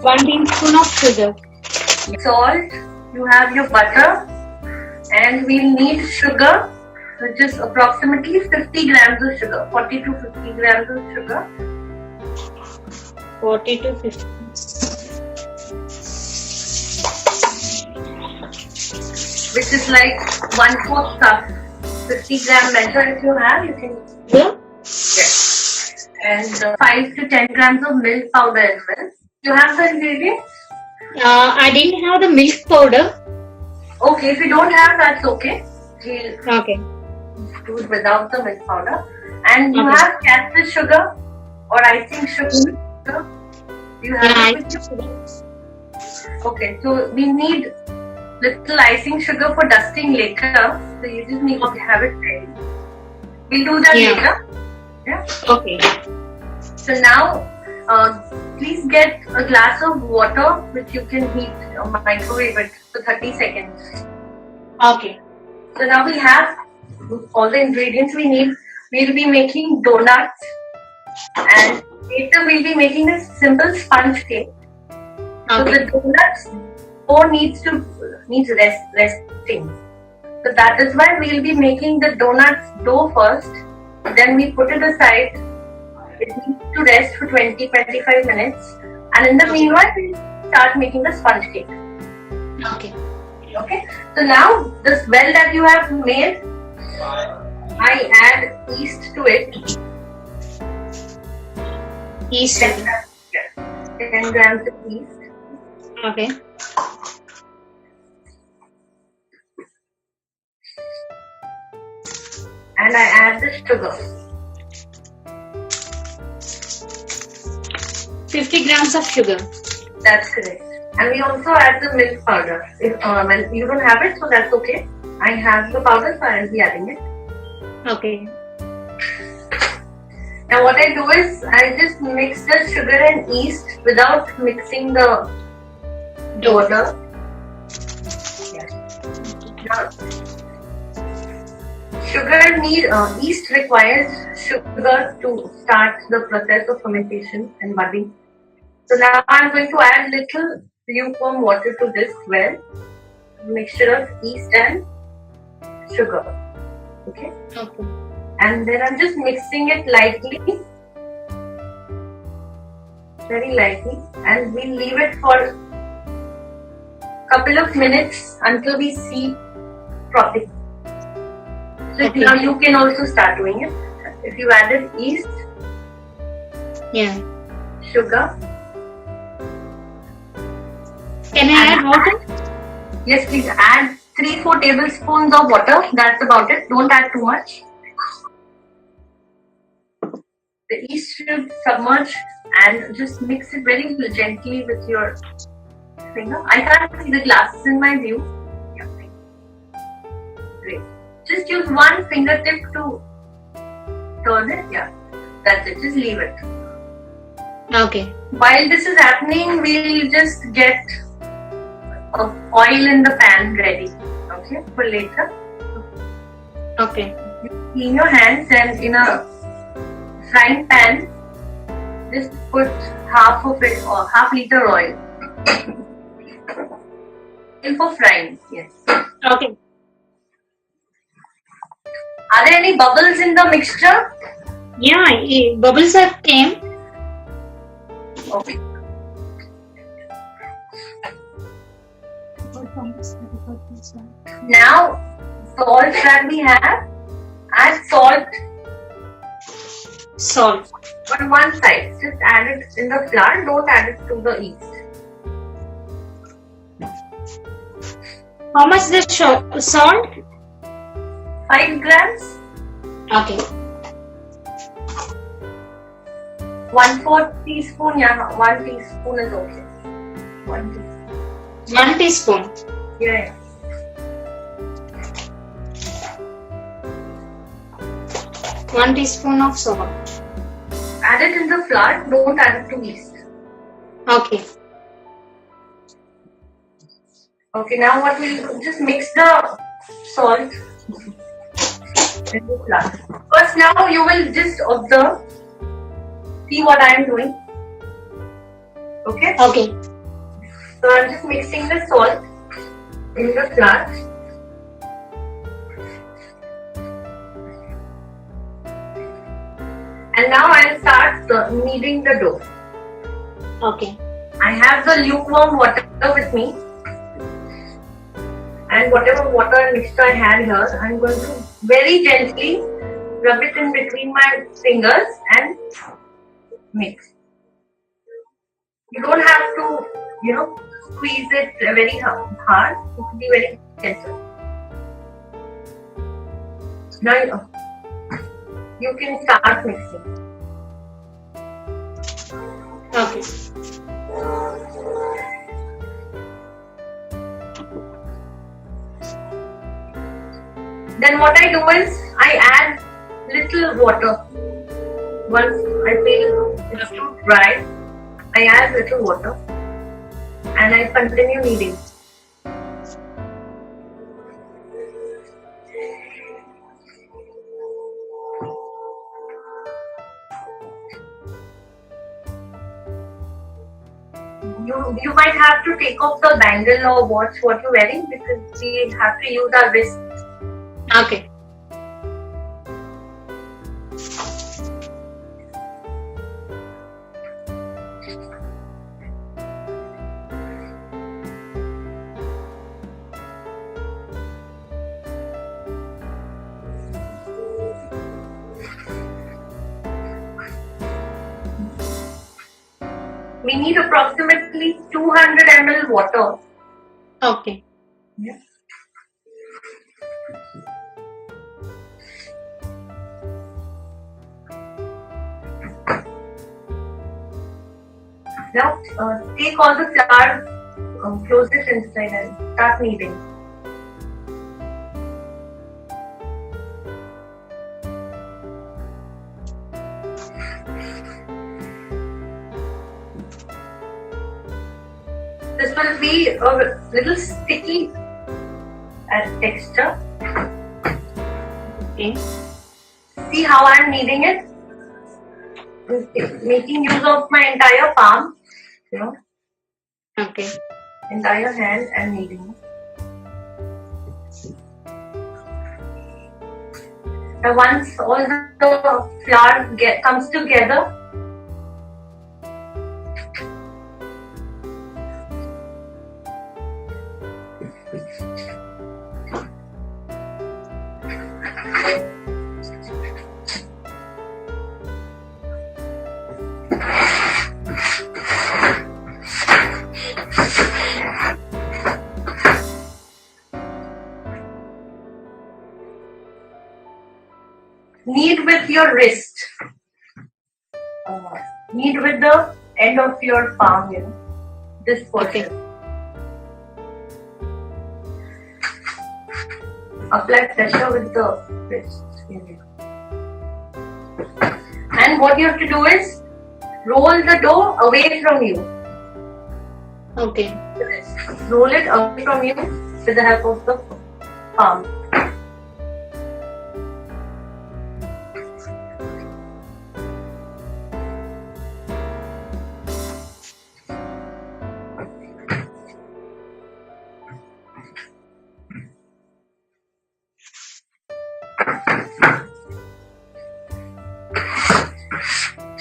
1 teaspoon of sugar. Salt, you have your butter, and we'll need sugar, which is approximately 50 grams of sugar, 40 to 50 grams of sugar. 40 to 50. Which is like 1/4 cup. 50 gram measure if you have, you can. Yeah. Yes. And 5 to 10 grams of milk powder as well. You have the ingredients? I didn't have the milk powder. Okay, if you don't have, that's okay. We'll Okay. do it without the milk powder. And you Okay. have caster sugar or icing sugar. You have Yeah, it with you? Okay, so we need little icing sugar for dusting later. So you just need to have it ready. We'll do that Yeah. later. Yeah. Okay. So now, please get a glass of water which you can heat or microwave it for 30 seconds. Okay. So now we have all the ingredients we need. We'll be making donuts, and later we'll be making a simple sponge cake. So Okay. the donuts dough needs resting. So that is why we'll be making the donuts dough first. Then we put it aside. It needs to rest for 20-25 minutes. And in the meanwhile, we'll start making the sponge cake. Okay. Okay. So now this well that you have made, I add yeast to it. Yeast. 10 grams, 10 grams of yeast. Okay. And I add the sugar. 50 grams of sugar. That's correct. And we also add the milk powder. If well, you don't have it, so that's okay. I have the powder, so I'll be adding it. Okay. Now what I do is I just mix the sugar and yeast without mixing the dough. Yes. Now, yeast requires sugar to start the process of fermentation and budding. So now I'm going to add little lukewarm water to this well, mixture of yeast and sugar. Okay. Okay. And then I'm just mixing it lightly, very lightly, and we'll leave it for a couple of minutes until we see frothing. So Okay. now you can also start doing it. If you added yeast, Yeah. sugar. Can I add water? Yes, please add 3-4 tablespoons of water. That's about it. Don't add too much. The yeast should submerge and just mix it very gently with your finger. I can't see the glasses in my view. Yeah. Great. Just use one fingertip to turn it. Yeah. That's it. Just leave it. Okay. While this is happening, we'll just get oil in the pan ready. Okay, for later. Okay. Clean your hands and in a frying pan, just put half of it or half liter oil. Oil for frying, yes. Okay. Are there any bubbles in the mixture? Yeah, bubbles have came. Okay. Now, salt that we have, add salt Salt. on one side. Just add it in the flour, don't add it to the yeast. How much the salt? 5 grams, Okay. 1/4 teaspoon, yeah, 1 teaspoon is okay. 1 teaspoon. 1 teaspoon. Yeah. 1 teaspoon of salt. Add it in the flour, don't add it to yeast. Okay. Okay, now what we'll do, just mix the salt in the flour. First, now you will just observe, see what I am doing. Okay? Okay. So I'm just mixing the salt in the flour. And now I'll start kneading the dough. Okay. I have the lukewarm water with me. And whatever water mixture I had here, I'm going to very gently rub it in between my fingers and mix. You don't have to, squeeze it very hard. You can be very gentle. Now you can start mixing. Okay. Then what I do is I add little water. Once I feel it's too dry, I add little water and I continue kneading. You might have to take off the bangle or watch what you're wearing because we have to use our wrists. Okay. We need approximately 200 ml water. Okay. Yeah. Now take all the flour, close it inside and start kneading. This will be a little sticky as texture. Okay. See how I am kneading it? Making use of my entire palm, Okay. entire hand and kneading. Now once all the flour comes together, knead with your wrist. Knead with the end of your palm, this portion. Okay. Apply pressure with the wrist. And what you have to do is roll the dough away from you. Okay. Roll it away from you with the help of the palm.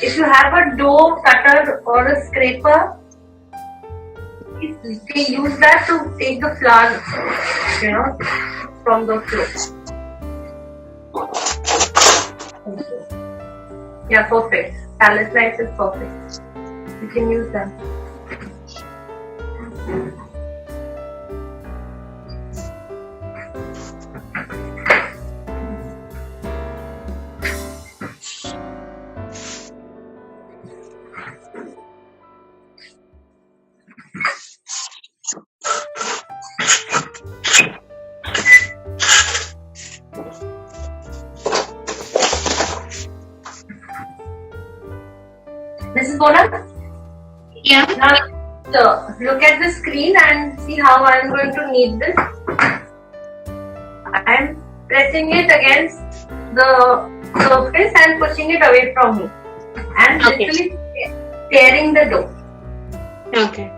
If you have a dough cutter or a scraper, you can use that to take the flour, from the floor. Yeah, perfect. Salad slice is perfect. You can use them. Mrs. Bona? Yeah. Now look at the screen and see how I am going to knead this. I am pressing it against the surface and pushing it away from me. And literally tearing the dough. Okay.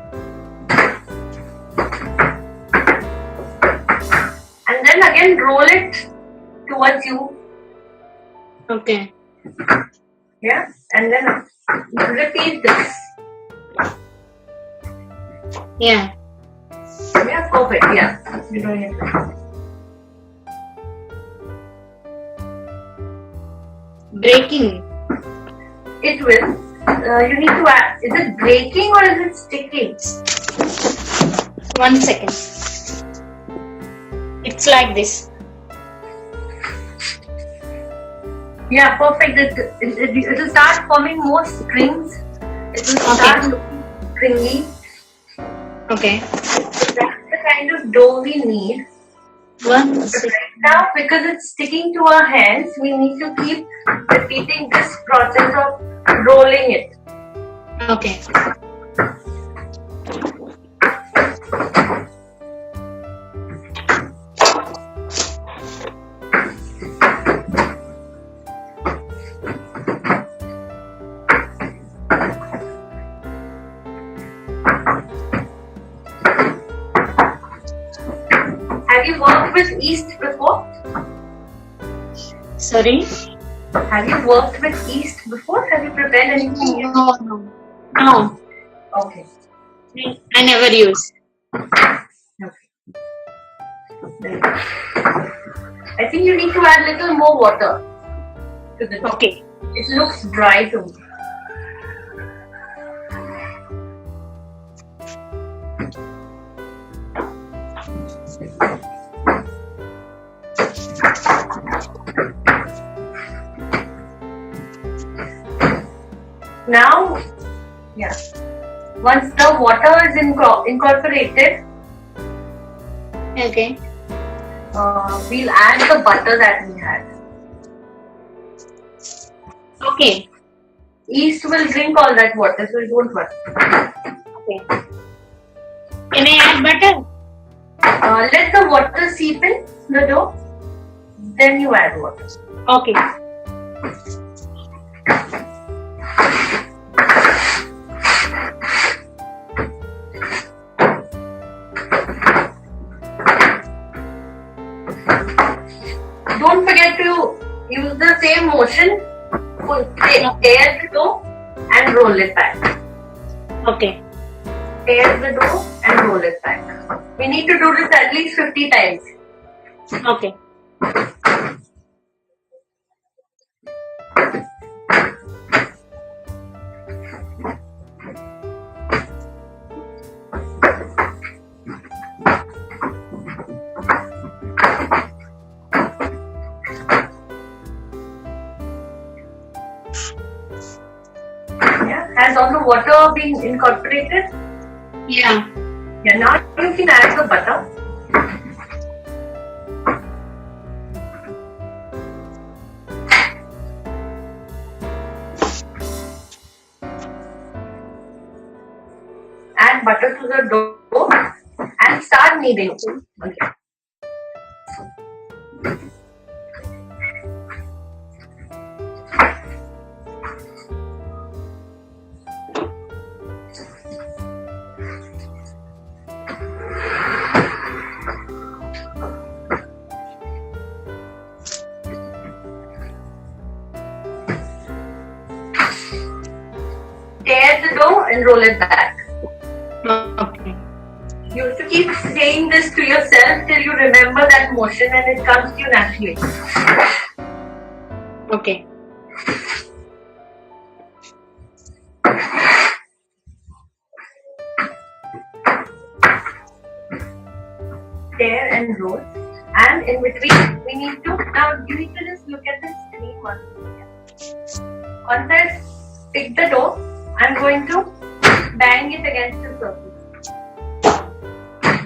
roll it towards you. Okay. Yeah, and then repeat this. Yeah. Yeah, perfect. Yeah, you're doing it right. Breaking. It will. You need to add. Is it breaking or is it sticking? 1 second. It's like this. Yeah, perfect. It will start forming more strings. It will start looking stringy. Okay. So that's the kind of dough we need. 1 But second. right now, because it's sticking to our hands, we need to keep repeating this process of rolling it. Okay. Have you worked with yeast before? Sorry? Have you worked with yeast before? Have you prepared anything? No. Okay. I never use. Okay. Very good. I think you need to add little more water to the dough. Okay. It looks dry to me. Now, yeah. Once the water is incorporated, Okay. we'll add the butter that we had. Okay. Yeast will drink all that water, so don't worry. Okay. Can I add butter? Let the water seep in the dough, then you add water. Okay. Don't forget to use the same motion. Tear the dough and roll it back. Okay. Tear the dough and roll it back. We need to do this at least 50 times. Okay. Yeah. Has all the water been incorporated? Yeah. Yeah. Now you can add the butter. Add butter to the dough and start kneading. Okay. Tear the dough and roll it back. Okay. You have to keep saying this to yourself till you remember that motion and it comes to you naturally. Okay. Tear and roll. And in between, we need to, now you need to just look at the screen once. Once I pick the dough, I'm going to bang it against the surface.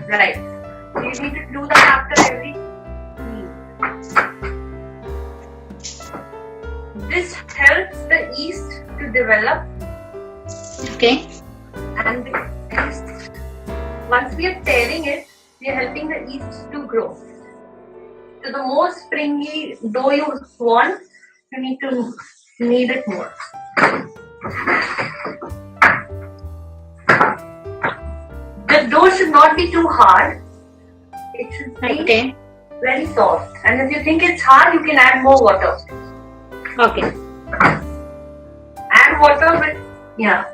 Right. So you need to do that after every meal. This helps the yeast to develop, Okay. and the yeast, once we are tearing it, we are helping the yeast to grow. So the more springy dough you want, you need to knead it more. The dough should not be too hard. It should be Okay. very soft. And if you think it's hard, you can add more water. Okay. Add water with, yeah.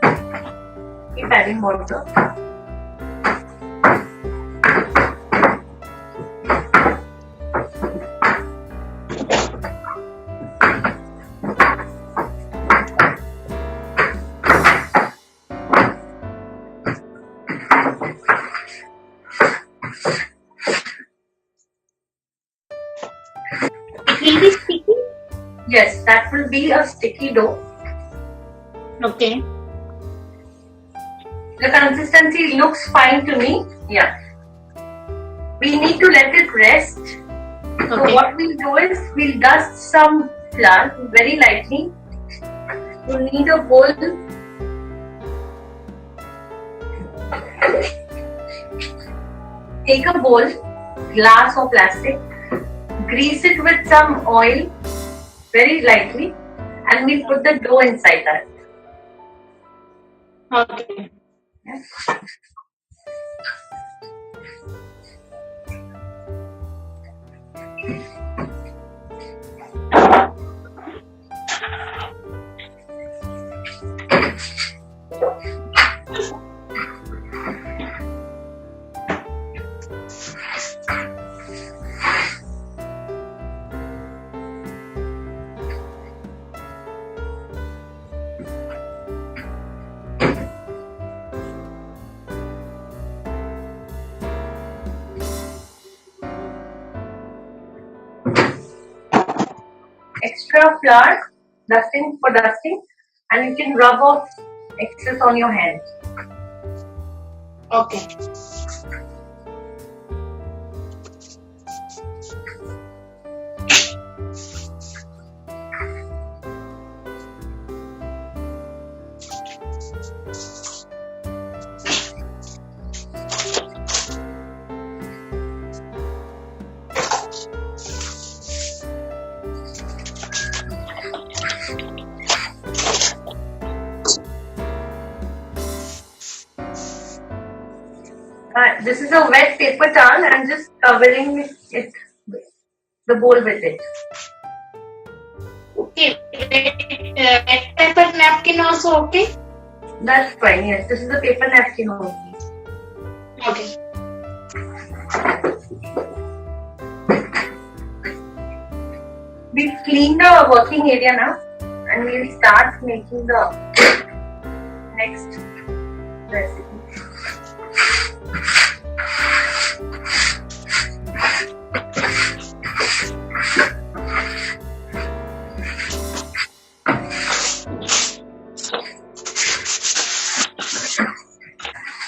Keep adding water. It will be sticky? Yes, that will be a sticky dough. Okay. The consistency looks fine to me. Yeah. We need to let it rest. So Okay. what we'll do is we'll dust some flour very lightly. You'll need a bowl. Take a bowl, glass or plastic, grease it with some oil very lightly, and we'll put the dough inside that. Okay. Yes. Extra flour, dusting for dusting, and you can rub off excess on your hand. Okay. This is a wet paper towel and just covering it, the bowl with it. Okay. Red paper napkin also okay? That's fine, yes. This is a paper napkin only. Okay. We've cleaned the working area now and we'll start making the next recipe.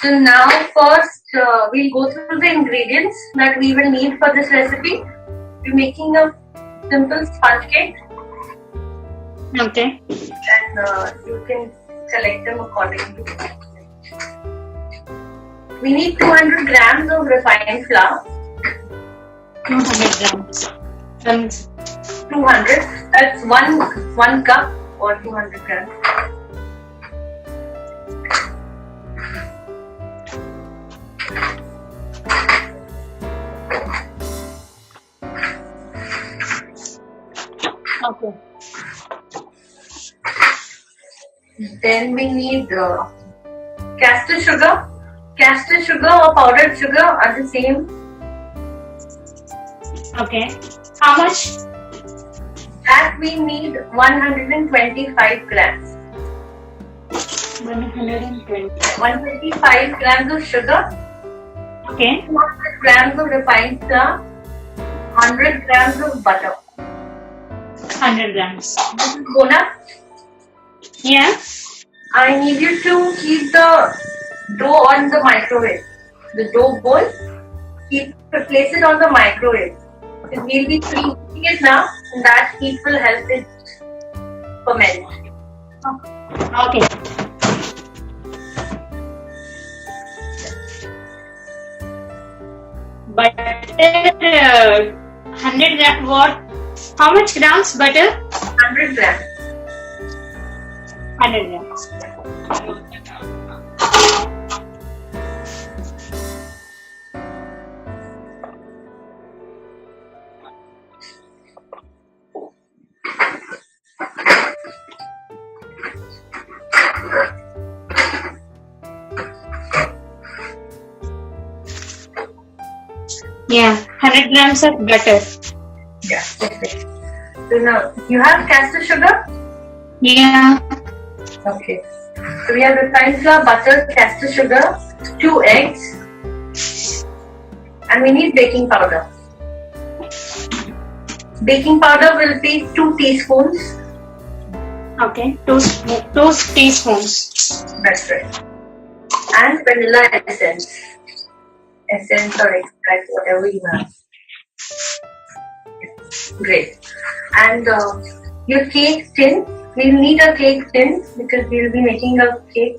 So now first we'll go through the ingredients that we will need for this recipe. We're making a simple sponge cake Okay. and you can select them accordingly. We need 200 grams of refined flour. 200 grams. Grams. 200, that's one cup or 200 grams. Okay. Then we need castor sugar. Castor sugar or powdered sugar are the same. Okay. How much? That we need 125 grams. 120. 125 grams of sugar, Okay. 200 grams of refined flour, 100 grams of butter. 100 grams. This is Bona. Yeah. I need you to keep the dough on the microwave. The dough bowl, place it on the microwave. We'll be preheating it now, and that heat will help it ferment. Okay. Butter, 100 grams. What? How much grams butter? 100 grams. 100 grams. Yeah, 100 grams of butter. Yeah. Okay. So now you have caster sugar. Yeah. Okay. So we have refined flour, butter, caster sugar, 2 eggs, and we need baking powder. Baking powder will be 2 teaspoons. Okay, two teaspoons. That's right. And vanilla essence. Essence or extract, whatever you have. Great. And your cake tin. We'll need a cake tin because we'll be making a cake.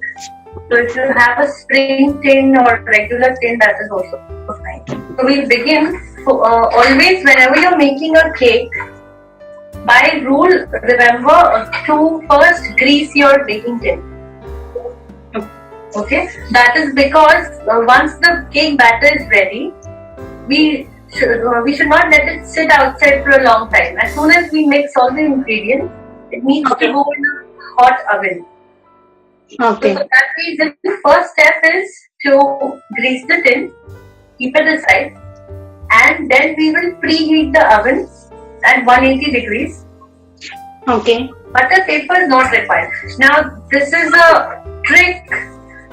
So if you have a spring tin or regular tin, that is also fine. So we'll begin. So, always whenever you're making a cake, by rule, remember to first grease your baking tin. Okay, that is because once the cake batter is ready, we should not let it sit outside for a long time. As soon as we mix all the ingredients, it needs to go in a hot oven. Okay. So for that reason, the first step is to grease the tin, keep it aside, and then we will preheat the oven at 180 degrees. Okay. Butter paper is not required. Now this is a trick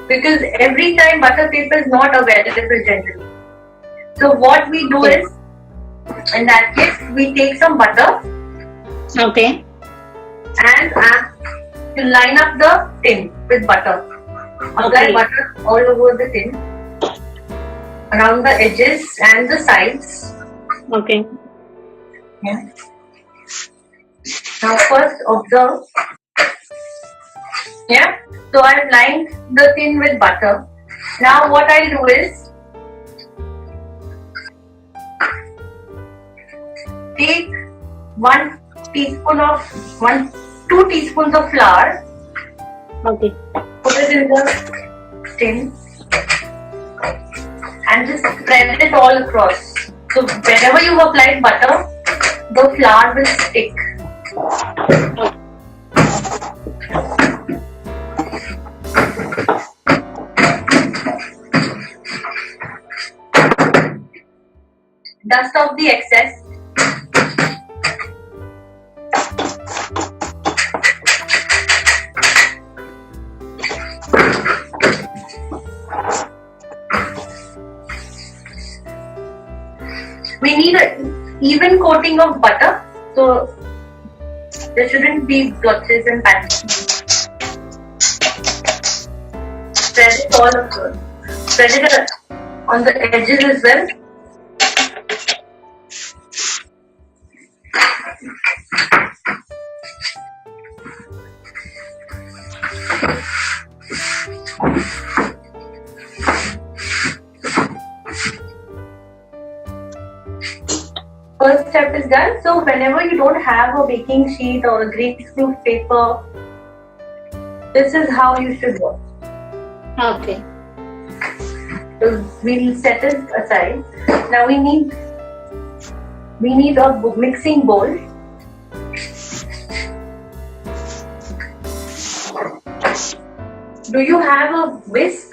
because every time butter paper is not available generally. So what we do is, in that case, we take some butter. Okay. And to line up the tin with butter. Apply butter all over the tin, around the edges and the sides. Okay. Yeah. Now first observe. Yeah. So I've lined the tin with butter. Now what I'll do is take 2 teaspoons of flour. Okay. Put it in the tin and just spread it all across. So wherever you've applied butter, the flour will stick. Dust off the excess. We need an even coating of butter, so there shouldn't be blotches and patches. Spread it all across. Spread it on the edges as well. First step is done. So whenever you don't have a baking sheet or a greaseproof paper, this is how you should work. Okay. So we'll set it aside. Now we need a mixing bowl. Do you have a whisk?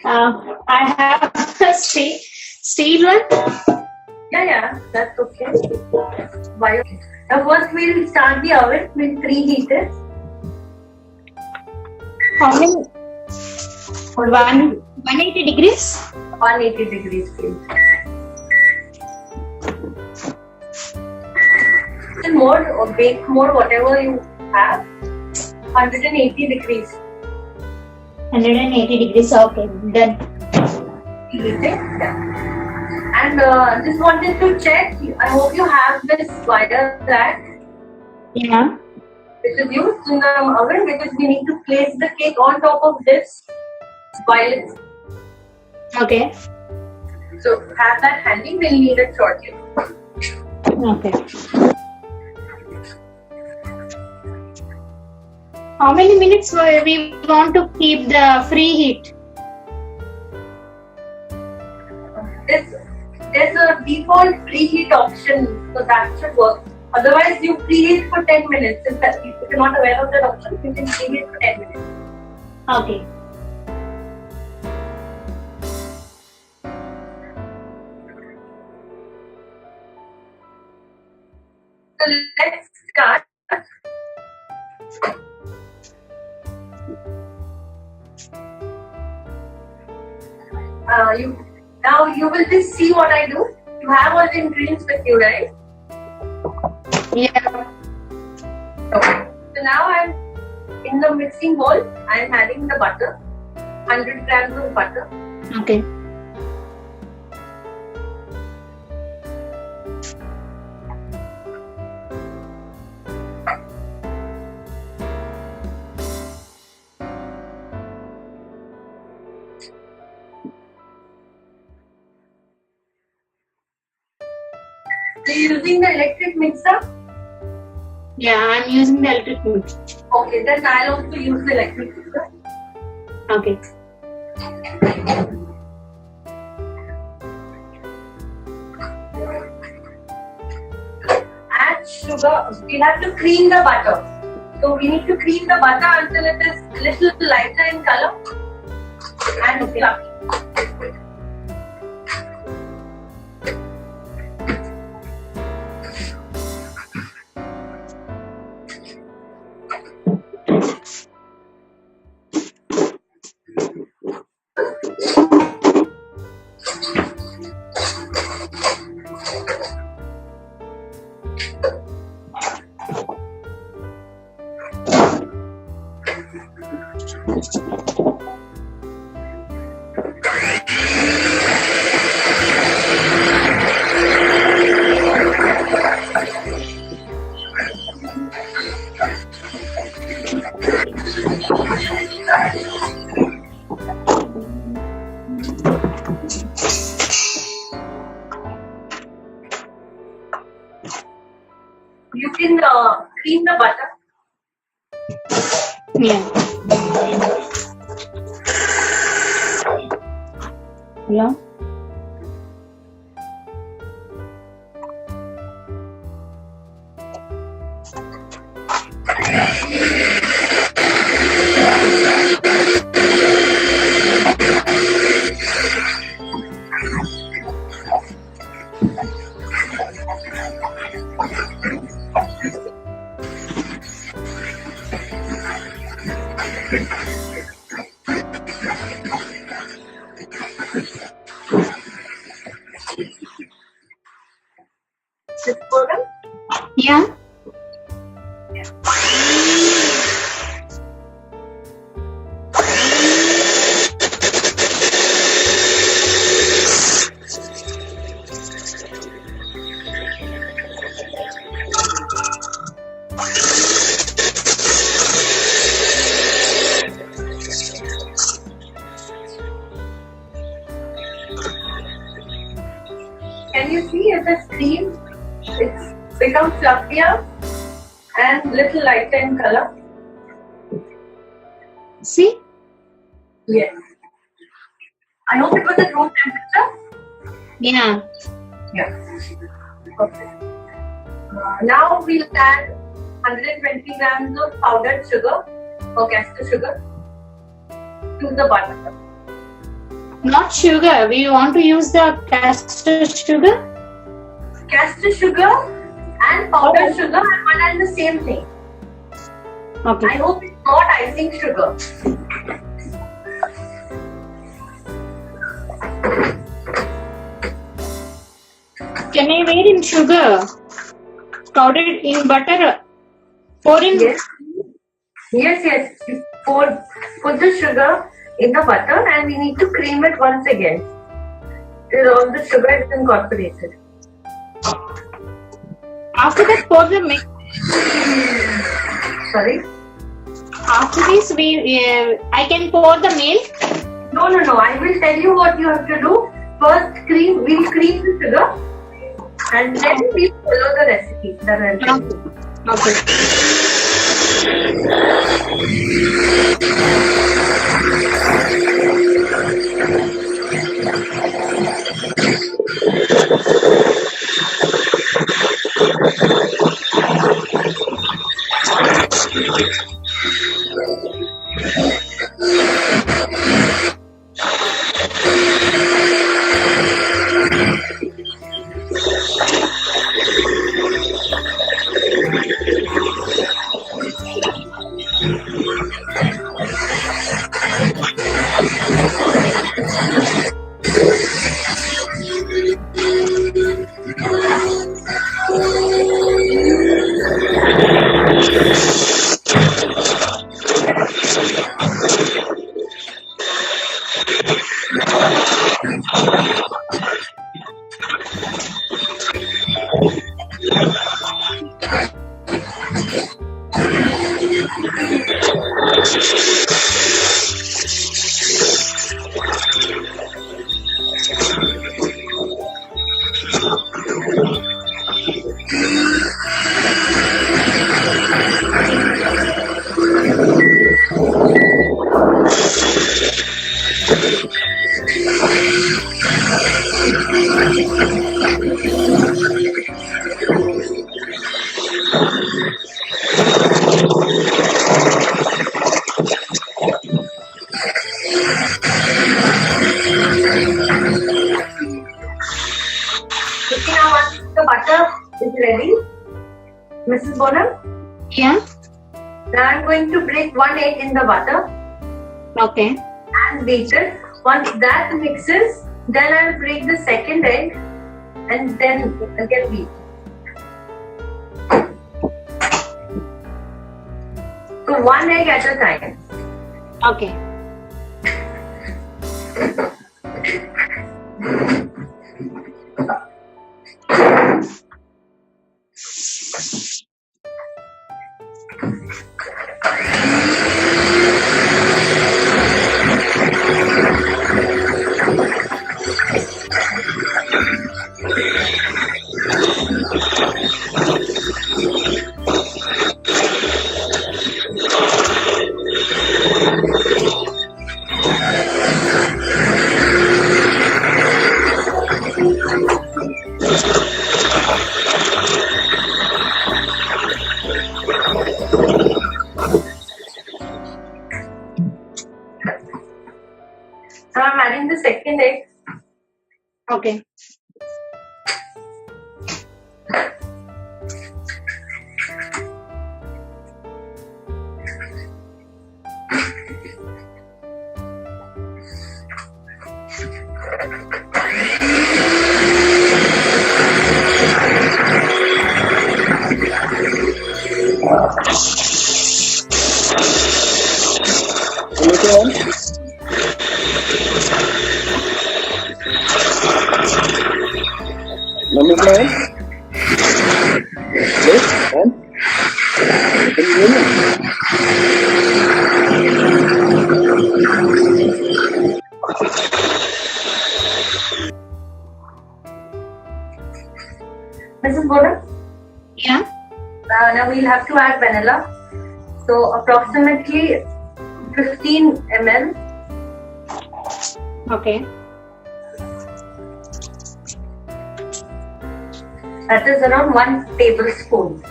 I have a steel one. Yeah, that's okay. Why? Now first we'll start the oven. We'll preheat it. How many? 180 degrees? 180 degrees, please. More or bake more, whatever you have. 180 degrees. 180 degrees. Okay, done. Preheat it. Yeah. And just wanted to check. I hope you have this wire rack. Yeah. Which is used in the oven because we need to place the cake on top of this while it's. Okay. So have that handy. We'll need it shortly. Okay. How many minutes we want to keep the free heat? There's a default preheat option, so that should work. Otherwise, you preheat for 10 minutes. If you're not aware of that option, you can preheat for 10 minutes. Okay. Now you will just see what I do. You have all the ingredients with you, right? Yeah. Okay. So now I'm in the mixing bowl. I'm adding the butter, 100 grams of butter. Okay. So you're using the electric mixer? Yeah, I'm using the electric mixer. Okay, then I'll also use the electric mixer. Okay. Add sugar. We have to cream the butter. So we need to cream the butter until it is little lighter in color and fluffy. You can cream the butter. Yeah. Hello? This program. Yeah. Can you see it is cream? It's become fluffier and little lighter in color. See? Yes. I hope it was at room temperature. Yeah. Yeah. Okay. Now we'll add 120 grams of powdered sugar or caster sugar to the butter. Not sugar. We want to use the castor sugar. Caster sugar and powdered sugar are one and the same thing. Okay. I hope it's not icing sugar. Can I weigh in sugar? Powdered in butter? Pour in? Yes. Yes. Put the sugar in the butter and we need to cream it once again till all the sugar is incorporated. After that, pour the milk. Sorry? After this, I can pour the milk. No. I will tell you what you have to do. First, we'll cream the sugar and then we'll follow the recipe. Okay, now once the butter is ready, Mrs. Bonham, Yeah. now I'm going to break one egg in the butter Okay. and beat it. Once that mixes, then I'll break the second egg and then again beat. So one egg at a time. Okay. Now I'm adding the second egg. Okay. Number 9. Yes, and can you hear me? Mrs. Bonham, Yeah. now we'll have to add vanilla. So approximately 15 ml. Okay. That is around 1 tablespoon.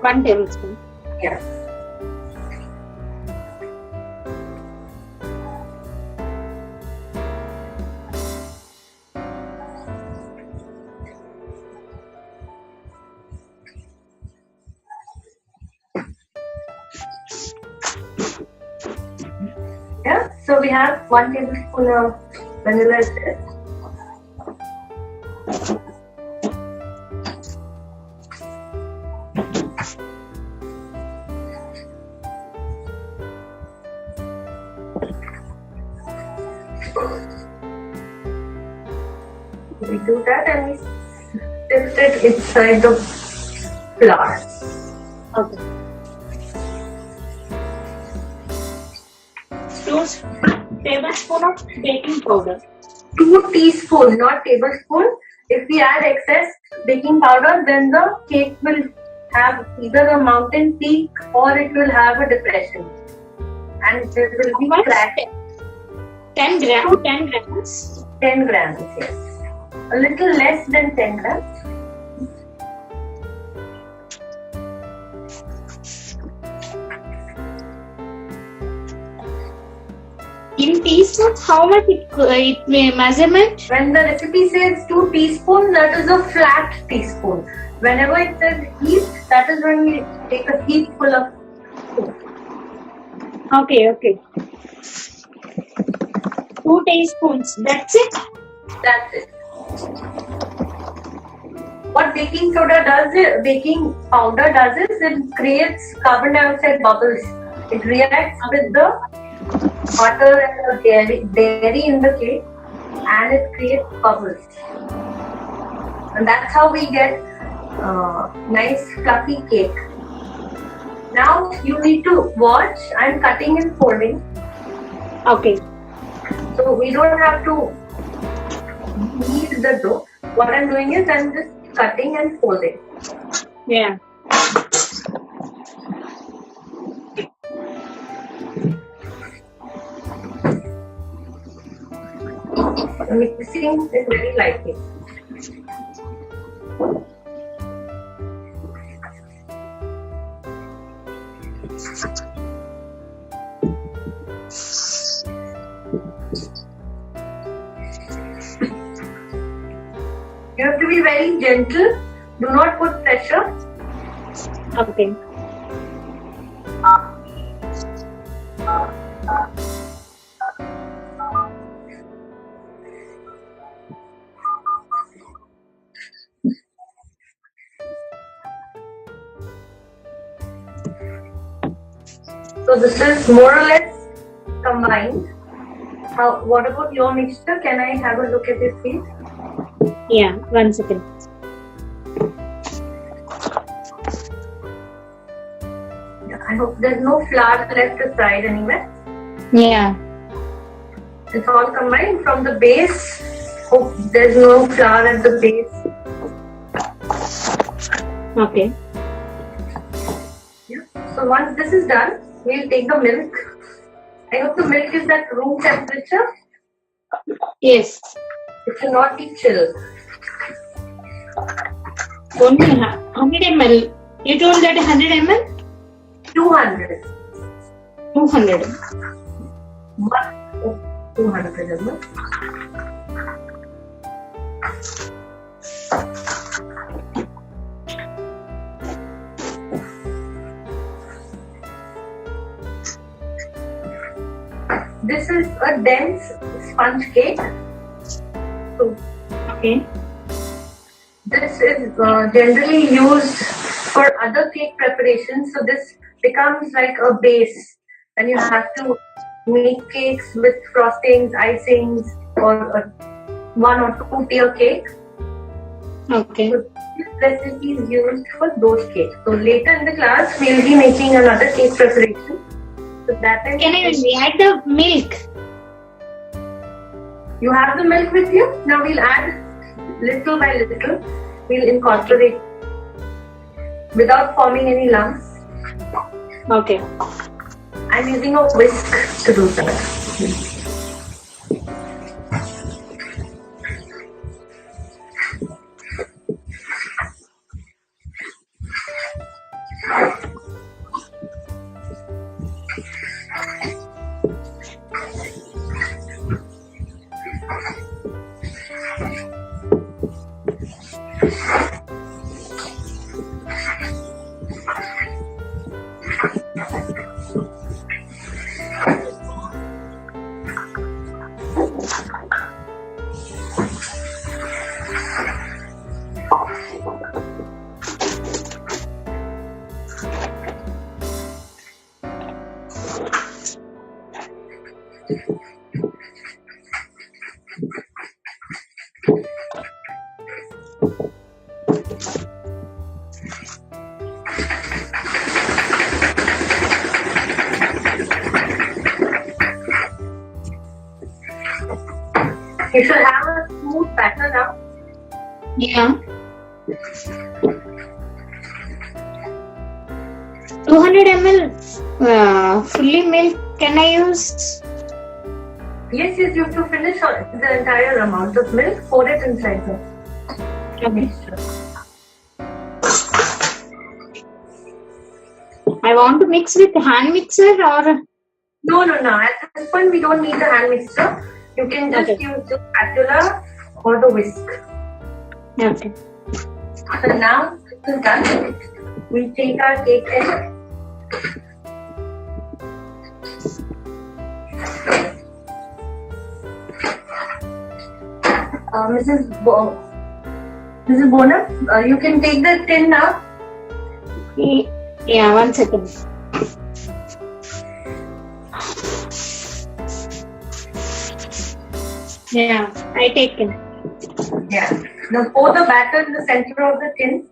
1 tablespoon. Yes. Yeah, so we have 1 tablespoon of vanilla essence. We do that and we sift it inside the flour. Okay. 2 tablespoon of baking powder. 2 teaspoons, not tablespoon. If we add excess baking powder, then the cake will have either a mountain peak or it will have a depression. And there will be What? crack. 10 grams. 10 grams, yes. A little less than 10 grams. In teaspoons, how much it may measurement? When the recipe says 2 teaspoons, that is a flat teaspoon. Whenever it says heap, that is when we take a heap full of food. Okay. 2 teaspoons. That's it. That's it. What baking powder does is it creates carbon dioxide bubbles. It reacts with the butter and the dairy in the cake, and it creates bubbles. And that's how we get nice fluffy cake. Now you need to watch. I'm cutting and folding, Okay. so we don't have to knead the dough. What I'm doing is I'm just cutting and folding. Yeah. Mixing is very lightly. You have to be very gentle. Do not put pressure. Okay. So this is more or less combined. What about your mixture? Can I have a look at it, please? Yeah. 1 second. I hope there's no flour left aside anywhere. Yeah. It's all combined from the base. Hope there's no flour at the base. Okay. Yeah. So once this is done, we'll take the milk. I hope the milk is at room temperature. Yes. It should not be chilled. Only 100 ml. You told that 100 ml? 200. 200. 200 ml. This is a dense sponge cake. So Okay. this is generally used for other cake preparations. So this becomes like a base, and you have to make cakes with frostings, icings, or a 1 or 2 tier cake. Okay. So this recipe is used for those cakes. So later in the class, we'll be making another cake preparation. So that time, Can I add the milk? you have the milk with you. Now we'll add little by little. We'll incorporate without forming any lumps. Okay. I'm using a whisk to do that. You should have a smooth batter now. Yeah. 200 ml fully milk. Can I use? Yes, you have to finish the entire amount of milk. Pour it inside the mixture. I want to mix with hand mixer or? No. At this point, we don't need the hand mixer. You can just use the spatula or the whisk. Okay. So now this is done. We take our cake in. Mrs. Bonham, you can take the tin now. Yeah, 1 second. Yeah, I take it. Yeah. Now pour the batter in the center of the tin.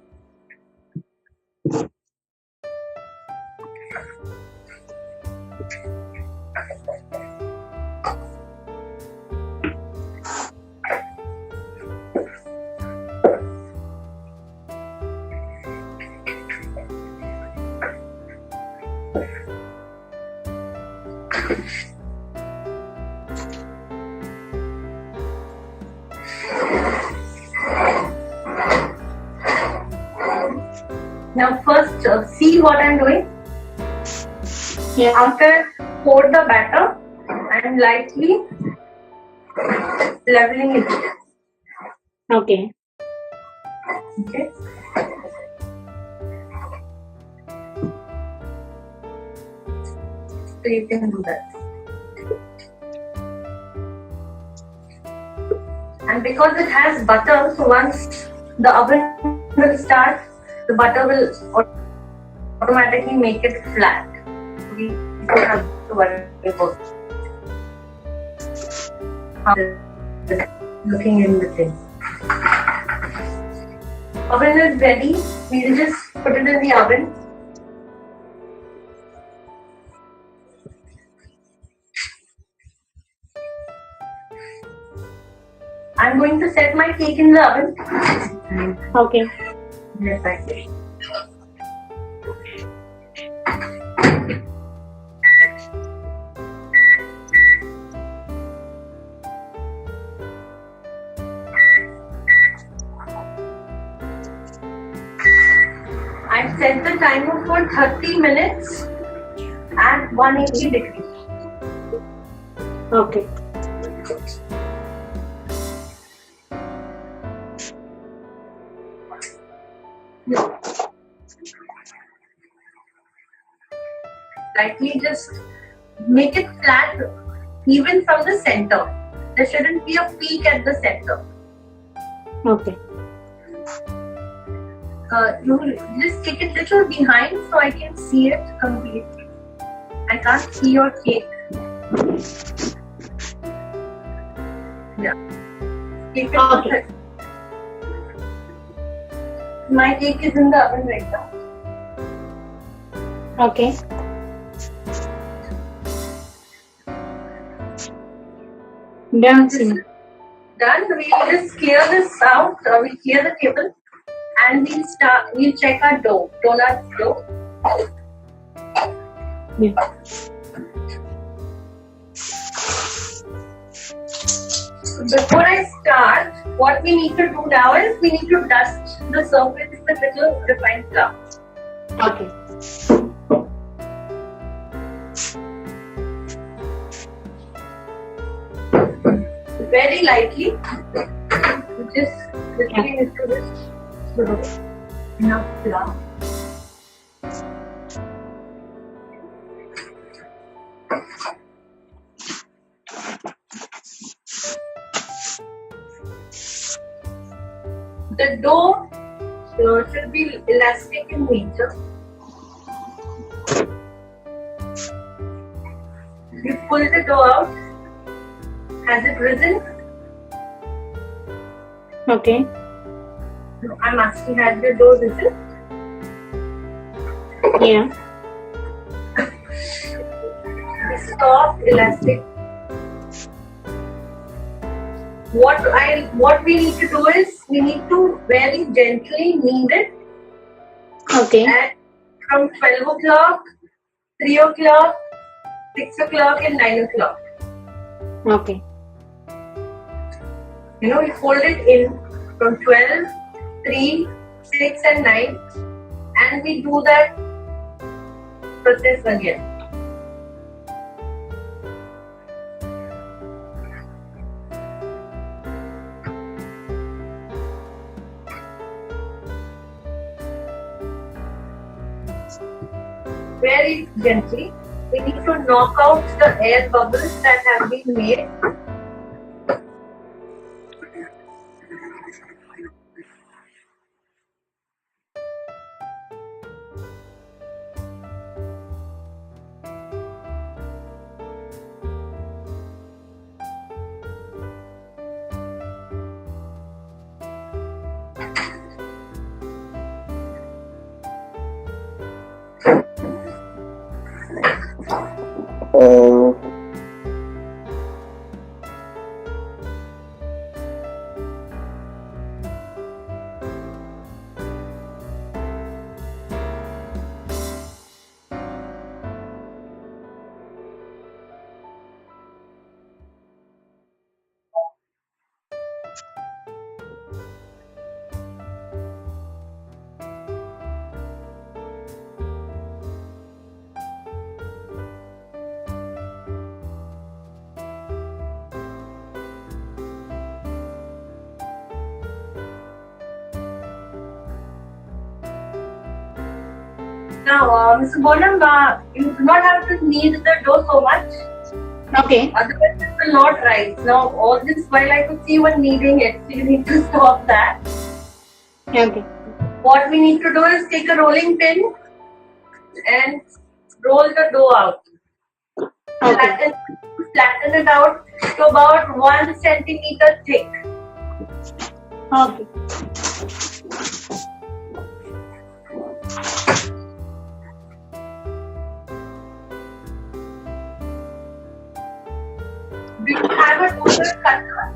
Now first see what I'm doing. Yeah. After pour the batter and lightly leveling it. Okay. Okay. So you can do that. And because it has butter, so once the oven will start, the butter will automatically make it flat. We don't have to worry about looking in the thing. Oven is ready. We'll just put it in the oven. I'm going to set my cake in the oven. Okay. Yes, I see. I've set the timer for 30 minutes at 180 degrees. Okay. Lightly just make it flat even from the center. There shouldn't be a peak at the center. Okay. You just kick it little behind so I can see it completely. I can't see your cake. Yeah. Keep it Okay. My cake is in the oven right now. Okay. Done. This is done. We'll just clear this out. We'll clear the table and we'll check our dough. Donut dough. Yeah. Before I start, what we need to do now is we need to dust the surface with little refined flour. Okay. Very lightly, just lifting into this sort of enough flour. The dough should be elastic in nature. You pull the dough out. Has it risen? Okay. No, I'm asking, has the dough risen? Yeah. It's soft, elastic. What we need to do is we need to very gently knead it. Okay. And from 12 o'clock, 3 o'clock, 6 o'clock and 9 o'clock. Okay. We fold it in from 12, 3, 6 and 9 and we do that process again. Very gently. we need to knock out the air bubbles that have been made. Uh, Now, Mr. Bonham, you do not have to knead the dough so much. Okay. Otherwise, it will not rise. Now, all this while I could see you were kneading it, so you need to stop that. Okay. What we need to do is take a rolling pin and roll the dough out. Okay. Flatten it out to about 1 centimeter thick. Okay. Do you have a toner cutter?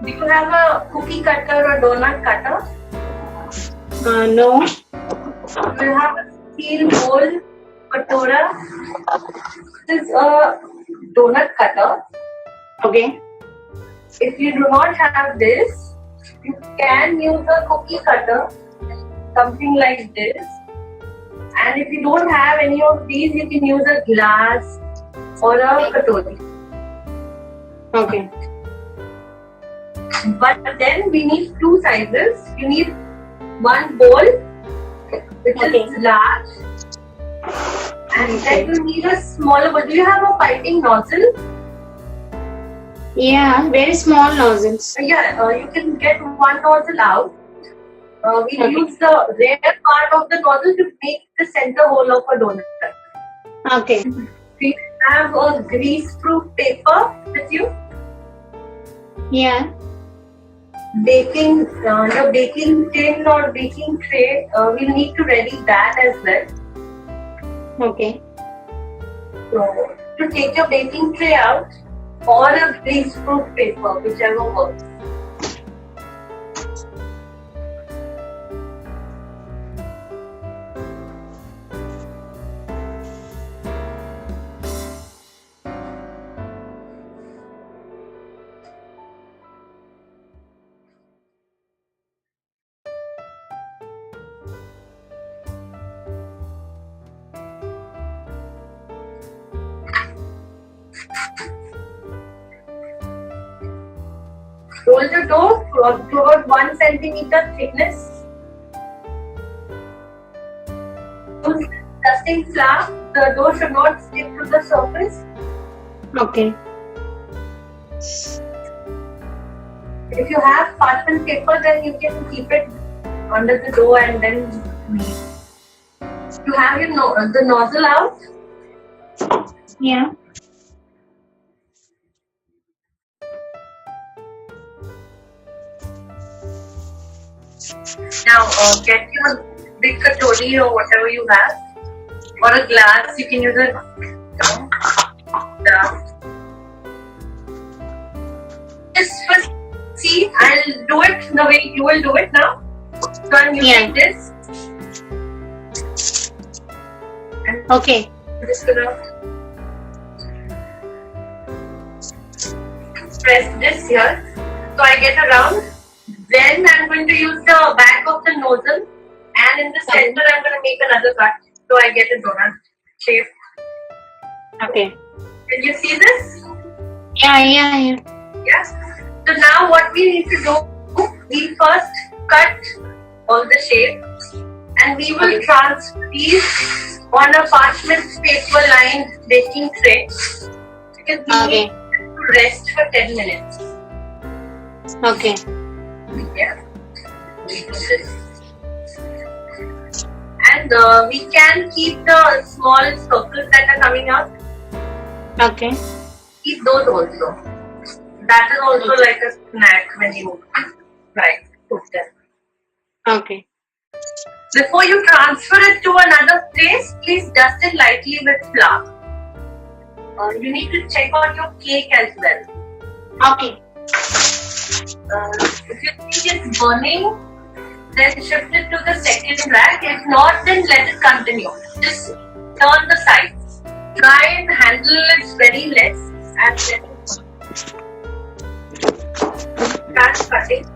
Do you have a cookie cutter or donut cutter? No. Do you have a steel bowl, katora? This is a donut cutter. Okay. If you do not have this, you can use a cookie cutter, something like this. And if you don't have any of these, you can use a glass or a katori. Okay. But then we need two sizes. You need one bowl, which is large, and then you need a smaller bowl. Do you have a piping nozzle? Yeah, very small nozzles. Yeah, you can get one nozzle out. We use the rear part of the nozzle to make the center hole of a donut. Okay. We have a grease-proof paper with you. Yeah. Your baking tin or baking tray, we'll need to ready that as well. Okay. So, to take your baking tray out, or a grease-proof paper, whichever works. Roll the dough to about 1 centimeter thickness. Use dusting flour. The dough should not stick to the surface. Okay. If you have parchment paper, then you can keep it under the dough and then knead. You have the nozzle out. Yeah. Now get your big katori or whatever you have, or a glass. You can use a glass. Just first see, I'll do it the way you will do it now. So I'm using this. And Okay. I'm just gonna press this here. So I get around. Then I'm going to use the back of the nozzle, and in the center I'm going to make another cut so I get a donut shape. Okay. Can you see this? Yeah. Yes. So now what we need to do, we first cut all the shapes and we will transfer these on a parchment paper lined baking tray because we need to rest for 10 minutes. Okay. Yeah. We do this. And we can keep the small circles that are coming out. Okay. Keep those also. That is also like a snack when you cook them. Okay. Before you transfer it to another place, please dust it lightly with flour. You need to check on your cake as well. Okay. If you think it's burning, then shift it to the second rack. If not, then let it continue. Just turn the sides. Try and handle it very less and let it start cutting.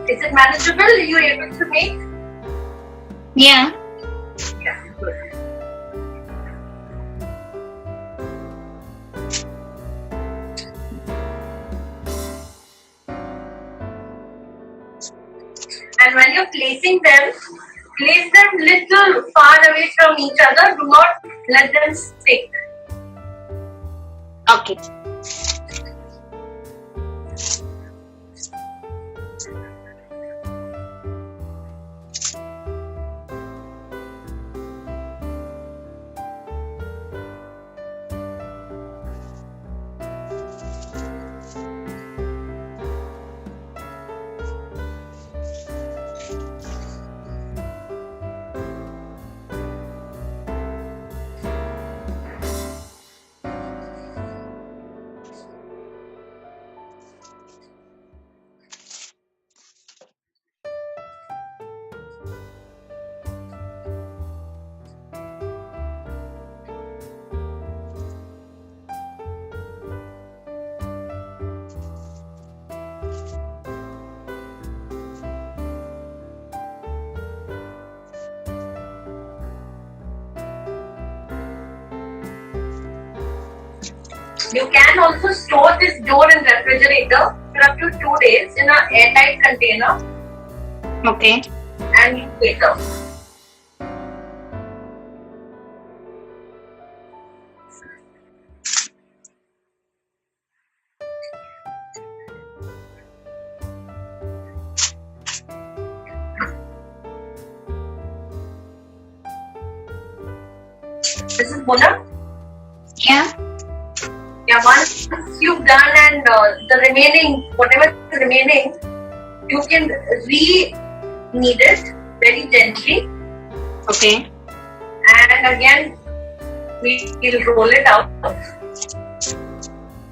Is it manageable? Are you able to make? Yeah. Yeah, good. And when you're placing them, place them little far away from each other. Do not let them stick. Okay. You can also store this dough in refrigerator for up to 2 days in an airtight container Okay. and use later. This is Mona. Yeah. Yeah, once you've done and the remaining, whatever is remaining, you can re-knead it very gently. Okay. And again, we'll roll it out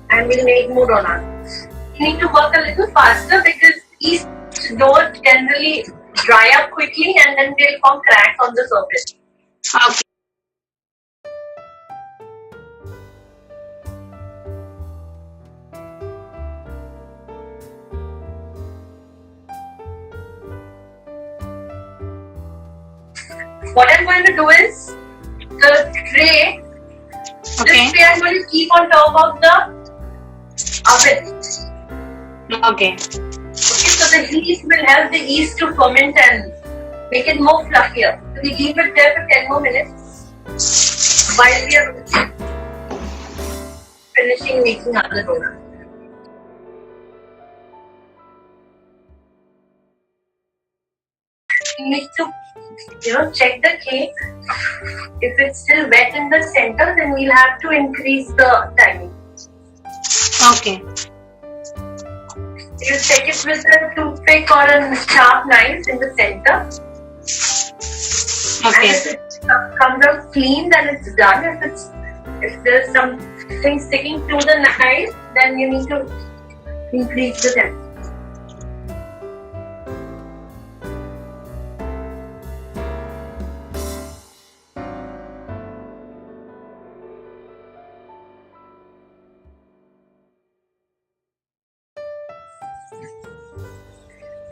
and we'll make more donuts. You need to work a little faster because yeast dough generally dry up quickly and then they'll form cracks on the surface. Okay. What I'm going to do is the tray. Okay. This tray I'm going to keep on top of the oven. Okay. Okay, so the heat will help the yeast to ferment and make it more fluffier. So we leave it there for 10 more minutes while we are finishing making other donuts. You need to, check the cake. If it's still wet in the center, then we'll have to increase the timing. Okay. You check it with a toothpick or a sharp knife in the center. And Okay. if it comes out clean, then it's done. If there's some thing sticking to the knife, then you need to increase the temperature.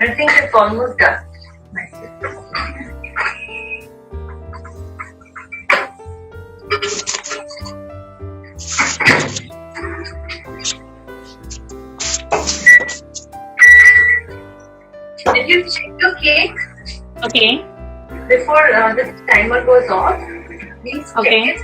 I think it's almost done. Did you check your cake Okay. before the timer goes off? Please check Okay. it.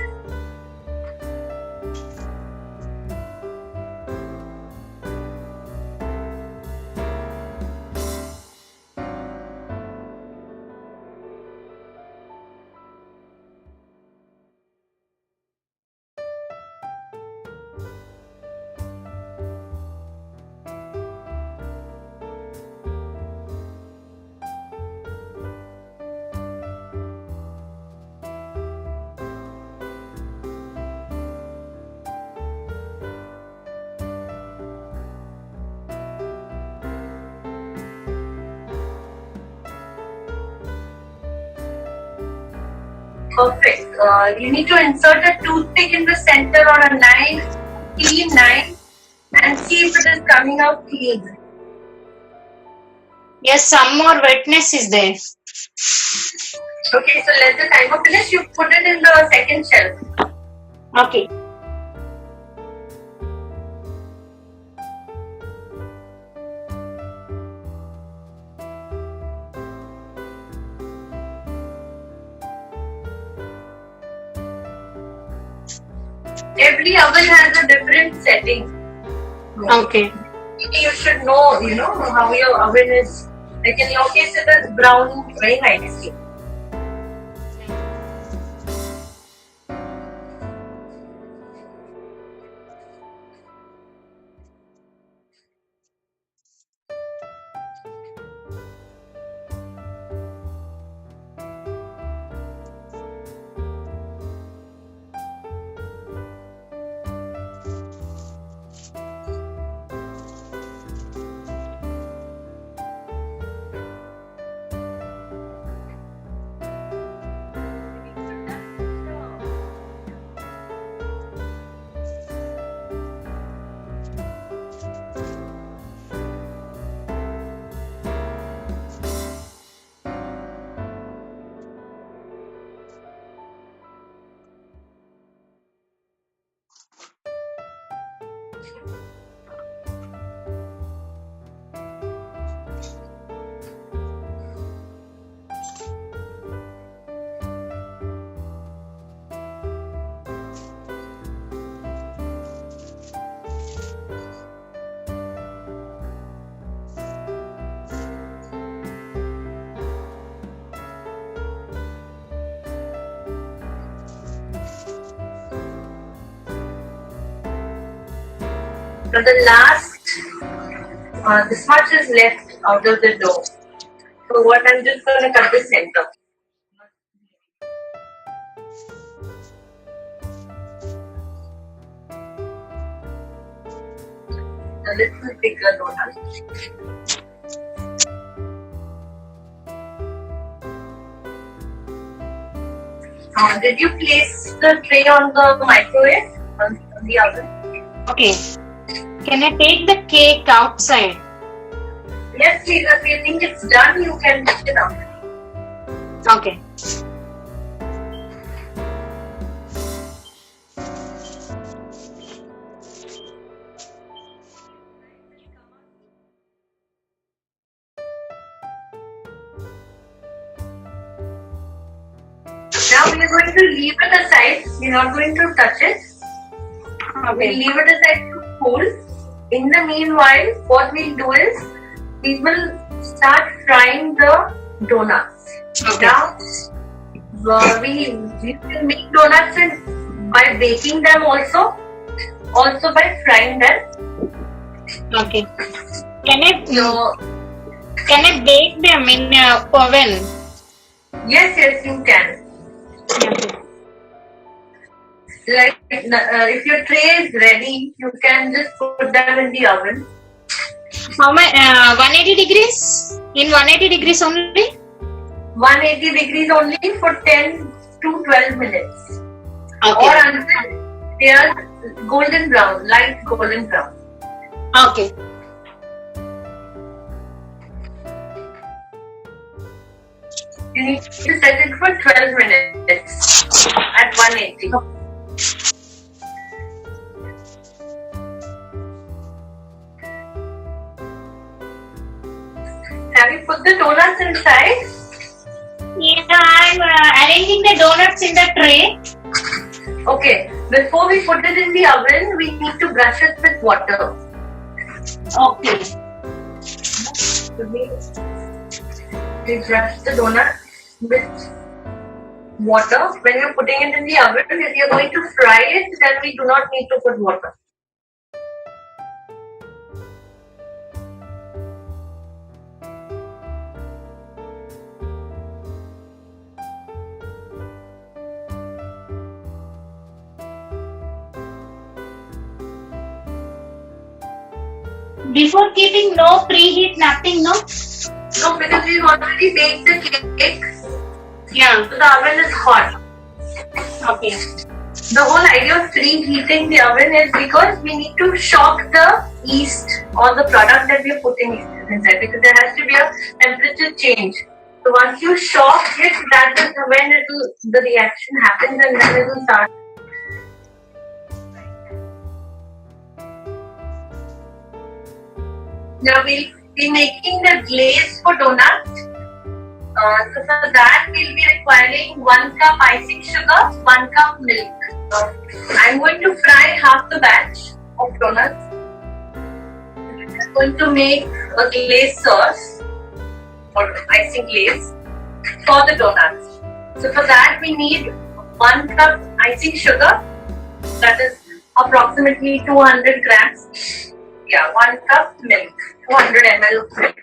Perfect. You need to insert a toothpick in the center or a knife, clean knife, and see if it is coming out clean. Yes, some more wetness is there. Okay, so let the timer finish. You put it in the second shelf. Okay. Every oven has a different setting. Okay. You should know, how your oven is. Like in your case, it is brown very nicely. So the last, this much is left out of the dough. So what I'm just going to cut the center. A little bigger donut. Did you place the tray on the microwave, on the oven? Okay. Can I take the cake outside? Yes, please. If you think it's done, you can lift it up. Okay. Now we are going to leave it aside. We're not going to touch it. We'll leave it aside to cool. In the meanwhile, what we'll do is we will start frying the donuts. Okay. Now, we can make donuts by baking them also by frying them. Okay. Can I So, bake them in oven? yes, you can. Okay. Like if your tray is ready, you can just put them in the oven. How much? 180 degrees? In 180 degrees only? 180 degrees only for 10 to 12 minutes. Okay. Or until they are golden brown, light golden brown. Okay. You need to set it for 12 minutes at 180. Have you put the donuts inside? Yeah, I'm arranging the donuts in the tray. Okay, before we put it in the oven, we need to brush it with water. Okay. We brush the donut with water. When you're putting it in the oven, if you're going to fry it, then we do not need to put water. Before keeping, no preheat, nothing, no? No, because we've already baked the cake, Yeah. so the oven is hot. Okay. The whole idea of preheating the oven is because we need to shock the yeast or the product that we are putting inside, because there has to be a temperature change. So once you shock it, that is when the reaction happens, and then it will start. Now we'll be making the glaze for donuts. So for that we'll be requiring 1 cup icing sugar, 1 cup milk. I'm going to fry half the batch of donuts. I'm going to make a glaze sauce or icing glaze for the donuts. So for that we need 1 cup icing sugar, that is approximately 200 grams. Yeah, 1 cup milk, 200 ml of milk.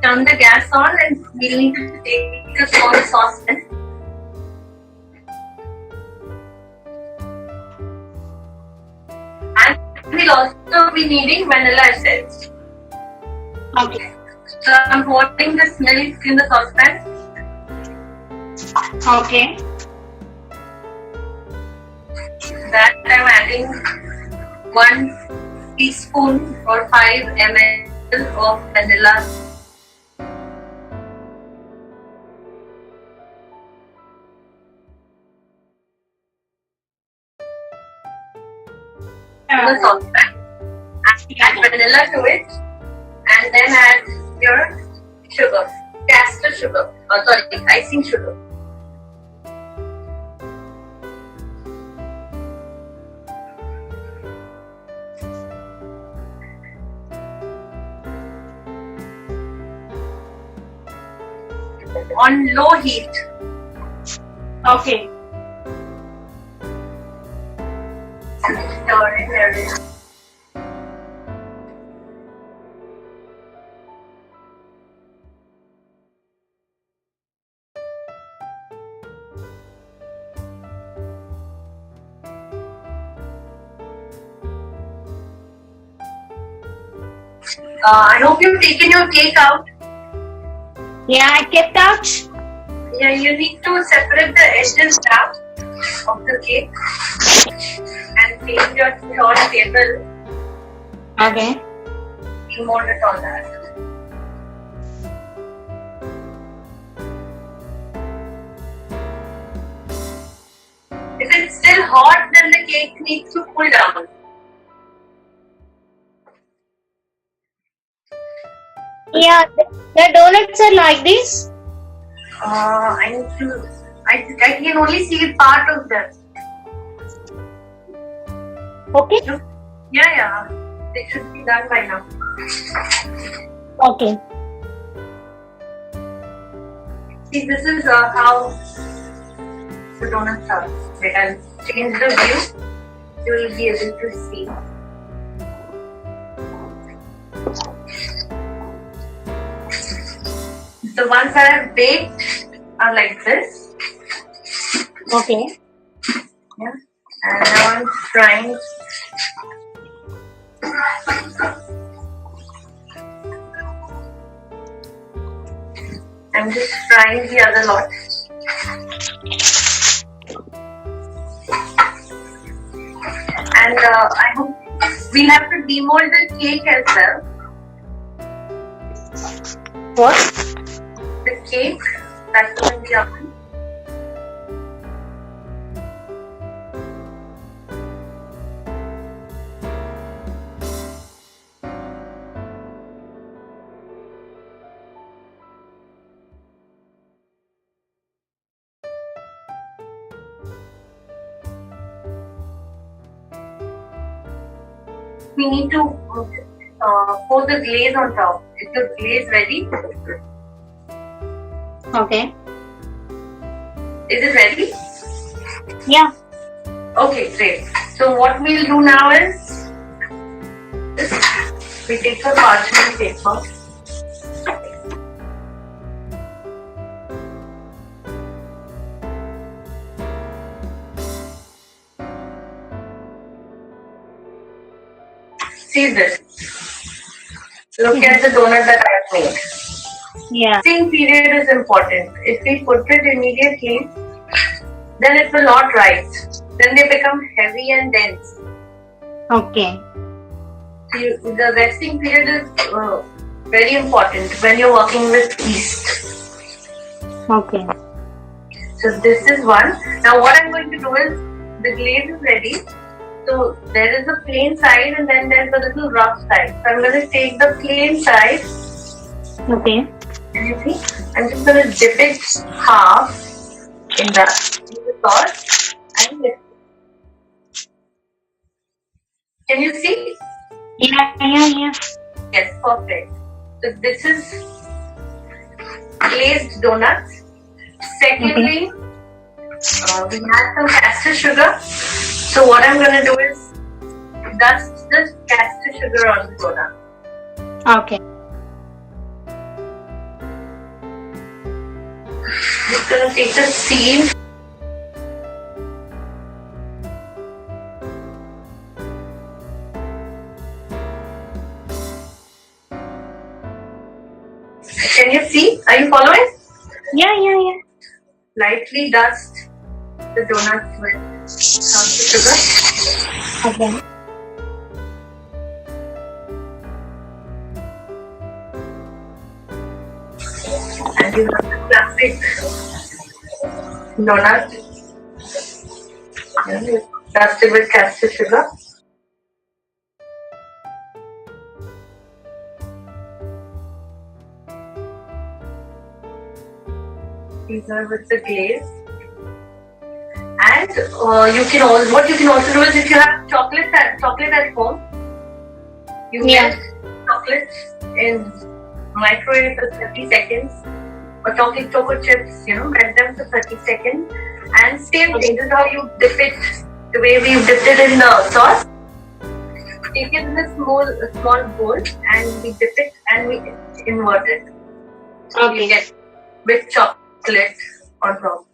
Turn the gas on and we'll need to take a small saucepan. And we'll also be needing vanilla essence. Okay. So I'm pouring this milk in the saucepan. Okay. That I'm adding 1 teaspoon or 5 ml of vanilla. The saucepan. Add vanilla to it, and then add your sugar, caster sugar, icing sugar. On low heat. Okay. Stir it very well. I hope you've taken your cake out. Yeah, I kept out. Yeah, you need to separate the edges now of the cake and place your table. Okay. Remold it on that. If it's still hot, then the cake needs to cool down. Yeah, the donuts are like this. I can only see part of them. Okay. Yeah. They should be done by now. Okay. See, this is how the donuts are. I'll change the view. You will be able to see. The ones that I've baked, are like this. Okay. Yeah. And now I'm frying. I'm just frying the other lot. And I hope we'll have to demold the cake as well. What? The cake that's in the oven. We need to pour the glaze on top. Is the glaze ready? Okay. Is it ready? Yeah. Okay, great. So what we'll do now is we take a parchment paper. See this. Look at the donut that I've made. Yeah. Resting period is important. If we put it immediately, then it will not rise. Then they become heavy and dense. Okay. The resting period is very important when you're working with yeast. Okay. So this is one. Now what I'm going to do is, the glaze is ready. So there is a plain side and then there's a little rough side. So I'm going to take the plain side. Okay. Can you see? I'm just going to dip it half in the sauce and lift it. Can you see? Yeah. Yes, perfect. So this is glazed donuts. Secondly, we add some castor sugar. So what I'm going to do is dust the castor sugar on the donut. Okay. Just going to take the seed. Can you see? Are you following? Yeah. Lightly dust the donuts with castor sugar. Okay. And you have the classic donut. Dust it with castor sugar. These are with the glaze. And what you can also do is, if you have chocolate at home, you melt chocolate in microwave for 30 seconds, or chocolate choco chips, melt them for 30 seconds, and same thing. This is how you dip it. The way we dipped it in the sauce. Take it in a small bowl, and we dip it and we invert it. So you get with chocolate on top.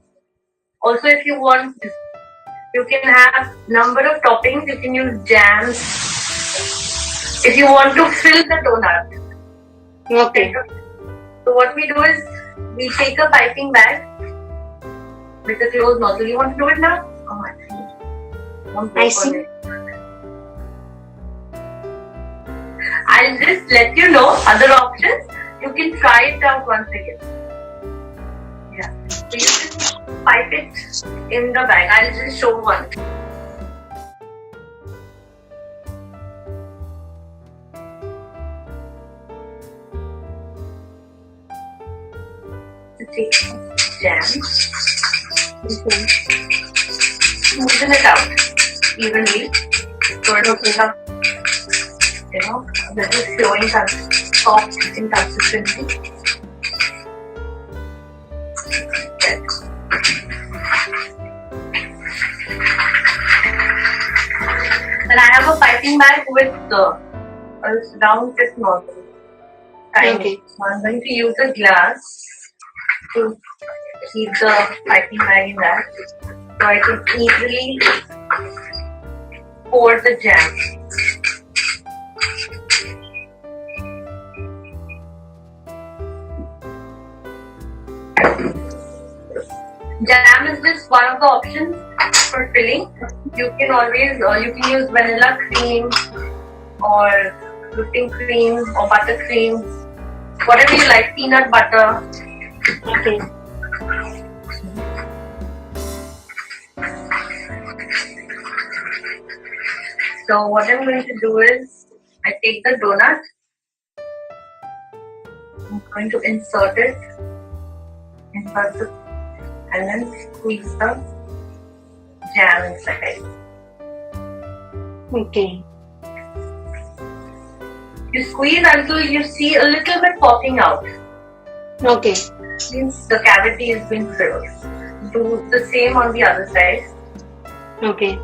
Also, if you want, you can have number of toppings. You can use jams. If you want to fill the donut. Okay. So what we do is, we take a piping bag with a closed nozzle. You want to do it now? Oh, actually, I see. I'll just let you know other options. You can try it out once again. Yeah. So you just pipe it in the bag. I'll just show one. To take jam. Smoothen it out evenly. So it will become, this is showing soft in consistency. Then I have a piping bag with a round tip nozzle. Okay. So I'm going to use a glass to keep the piping bag in that. So I can easily pour the jam. Jam is just one of the options for filling. You can always you can use vanilla cream or whipping cream or buttercream, whatever you like, peanut butter. Okay. So what I'm going to do is I take the donut. I'm going to insert it, and then squeeze the jam inside. Okay. You squeeze until you see a little bit popping out. Okay. Means the cavity is being filled. Do the same on the other side. Okay.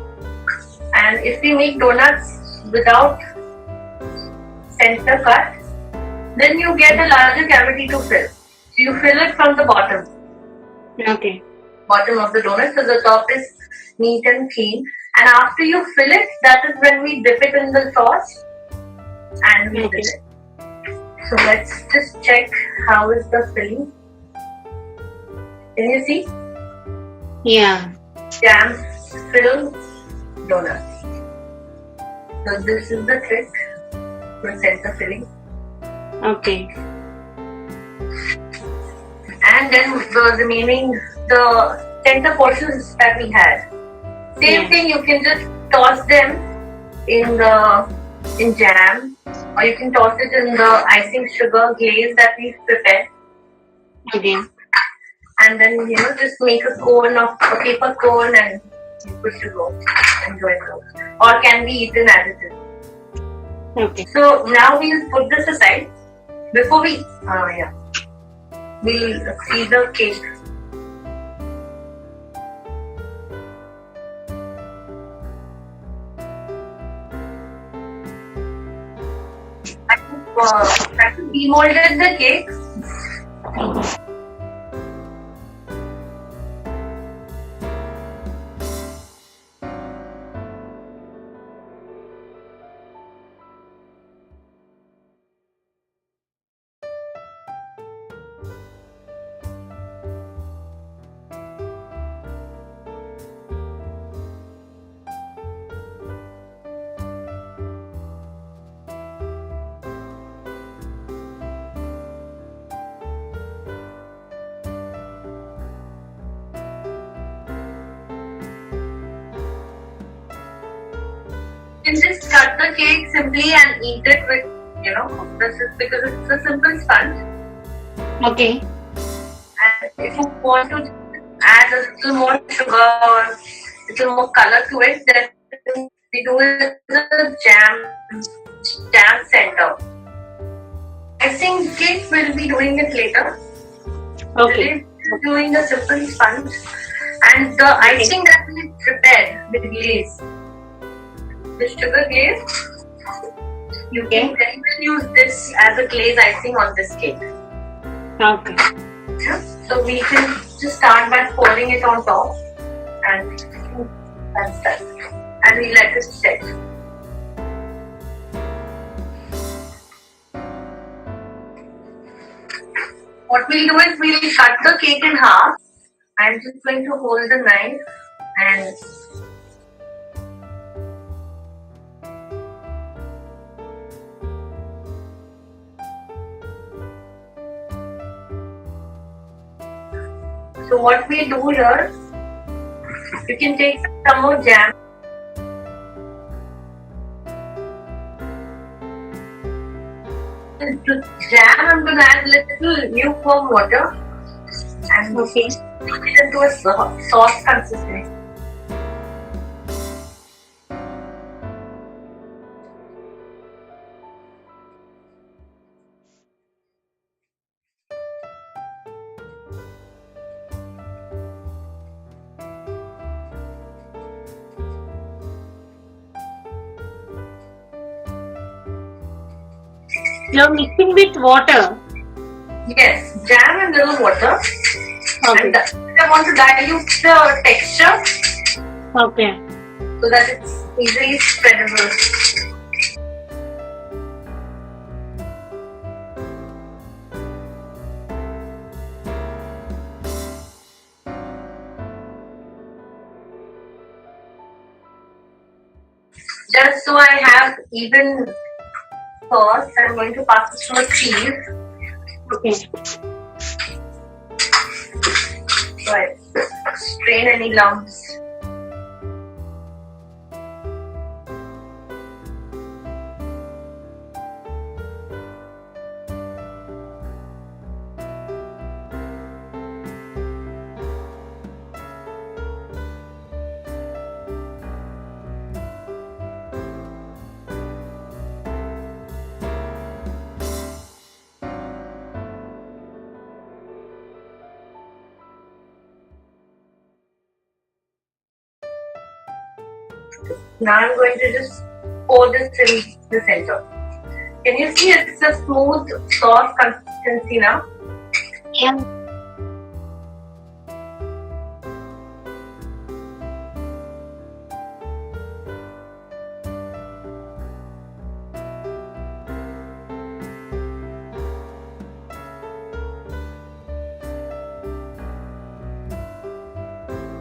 And if we make donuts without center cut, then you get a larger cavity to fill. So you fill it from the bottom. Okay. Bottom of the donut, so the top is neat and clean. And after you fill it, that is when we dip it in the sauce and we Okay. fill it. So let's just check how is the filling. Can you see? Yeah. Jam filled donut. So this is the trick for center filling. Okay. And then the remaining, the center portions that we had. Same Yeah. thing, you can just toss them in jam, or you can toss it in the icing sugar glaze that we've prepared. Okay. And then, just make a cone of a paper cone and you're good to go. Enjoy those. Or can be eaten as it is. Okay. So now we'll put this aside. Before we, we'll see the cake. I have demolded the cake. You can just cut the cake simply and eat it with, this is because it's a simple sponge. Okay. And if you want to add a little more sugar or a little more color to it, then we do it with the jam center. Icing cake we'll be doing it later. Okay. Today we're doing the simple sponge. And the icing that we prepared, the glaze, the sugar glaze, you can very well use this as a glaze icing on this cake. Okay. Yeah. So we can just start by pouring it on top, and that's that. And we let it set. What we'll do is we'll cut the cake in half. I'm just going to hold the knife and so what we do here, you can take some more jam. To jam, I'm going to add a little lukewarm water and make it into a sauce consistency. You're mixing with water. Yes, jam and little water. And I want to dilute the texture Okay. so that it's easily spreadable. Just so I have even sauce, I'm going to pass it through a sieve. Okay. So I strain any lumps. Now I'm going to just pour this in the center. Can you see it's a smooth, soft consistency now? Yeah.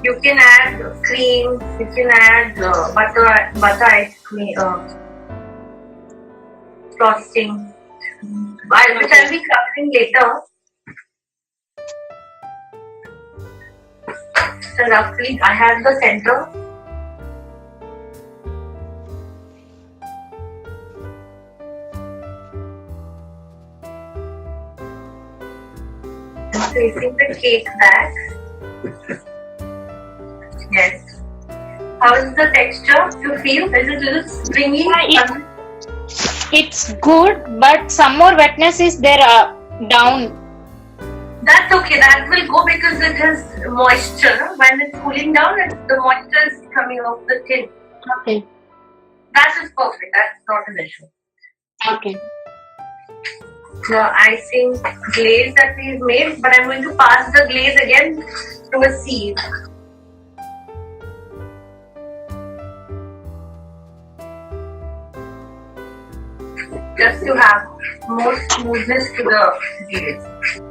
You can add cream, you can add butter ice cream, frosting, which I'll be covering later. So roughly, I have the center. I'm placing the cake back. Yes. How is the texture you feel? Is it a little springy? It's good, but some more wetness is there down. That's okay. That will go because it has moisture. No? When it's cooling down, the moisture is coming off the tin. Okay. That is perfect. That's not an issue. Okay. The icing glaze that we've made, but I'm going to pass the glaze again to a sieve. Just to have more smoothness to the glaze.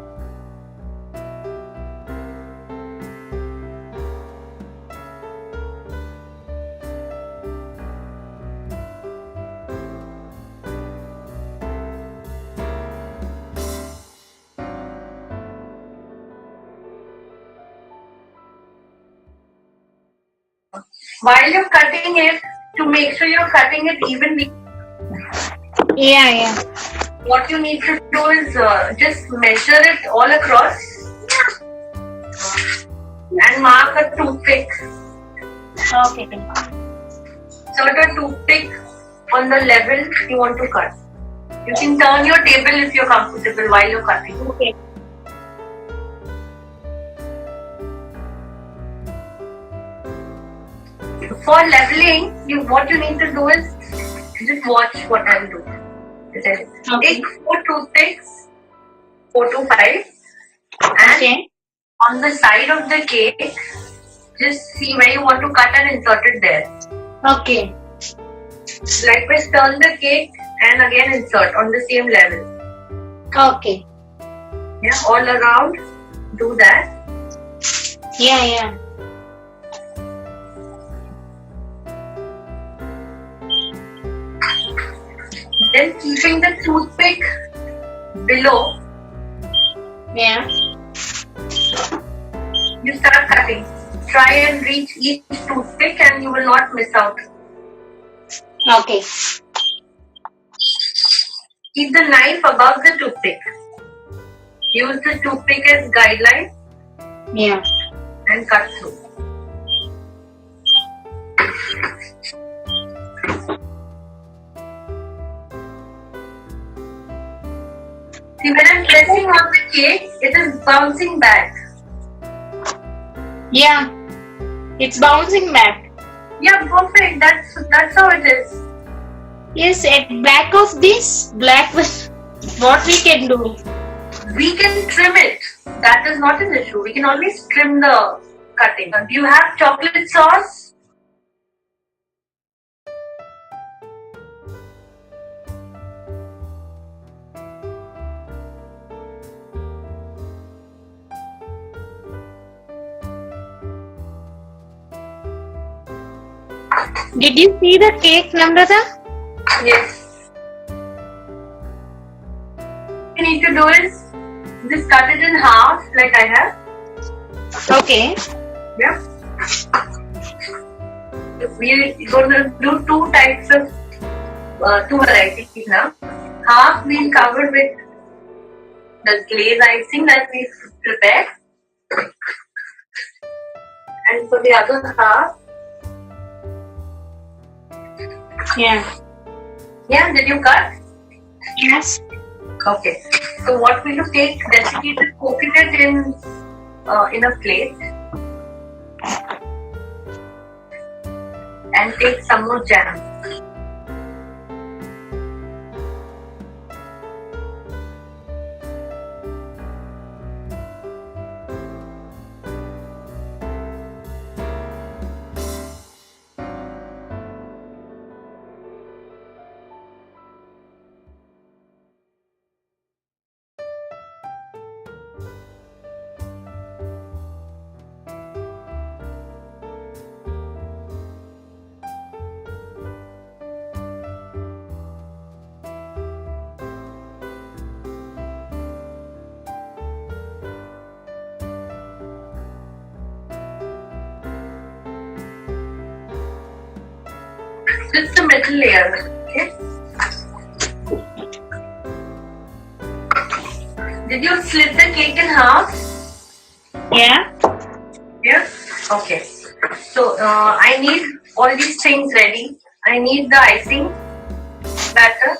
While you're cutting it, to make sure you're cutting it evenly, Yeah. what you need to do is just measure it all across and mark a toothpick. Okay. Insert a toothpick on the level you want to cut. You can turn your table if you're comfortable while you're cutting. Okay. For leveling, what you need to do is just watch what I'm doing. Take 4 toothpicks, 4 to 5, and Okay. on the side of the cake, just see where you want to cut and insert it there. Okay. Likewise, turn the cake and again insert on the same level. Okay. Yeah, all around, do that. Yeah. Then keeping the toothpick below, Yeah. you start cutting. Try and reach each toothpick and you will not miss out. Okay. Keep the knife above the toothpick. Use the toothpick as guideline Yeah. and cut through. See, when I'm pressing on the cake, it is bouncing back. Yeah. It's bouncing back. Yeah, perfect. That's how it is. Yes, at back of this black, what we can do? We can trim it. that is not an issue. We can always trim the cutting. Do you have chocolate sauce? Did you see the cake, Namrata? Yes. What you need to do is just cut it in half like I have. Okay. Yeah. We're going to do two types of, two varieties now. Half we'll cover with the glaze icing that we prepared. And for the other half, Yeah. yeah, did you cut? Yes. Okay. So what we will take desiccated coconut in a plate and take some more jam. Just the middle layer, okay? Did you slit the cake in half? Yeah. Yeah? Okay. So, I need all these things ready. I need the icing batter,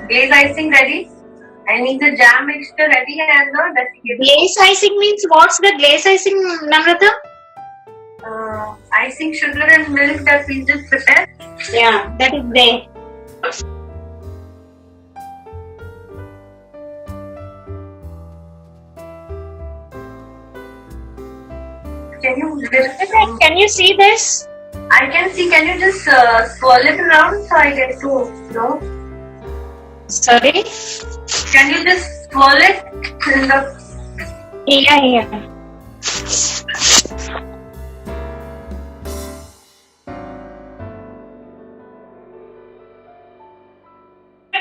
glaze icing ready. I need the jam mixture ready and the desiccated. Glaze icing means what's the glaze icing, Namrata? Icing sugar and milk that we just prepared. Yeah, that is there. Can you lift? Can you see this? I can see. Can you just swirl it around so I get to know? Sorry? Can you just swirl it in the? Yeah.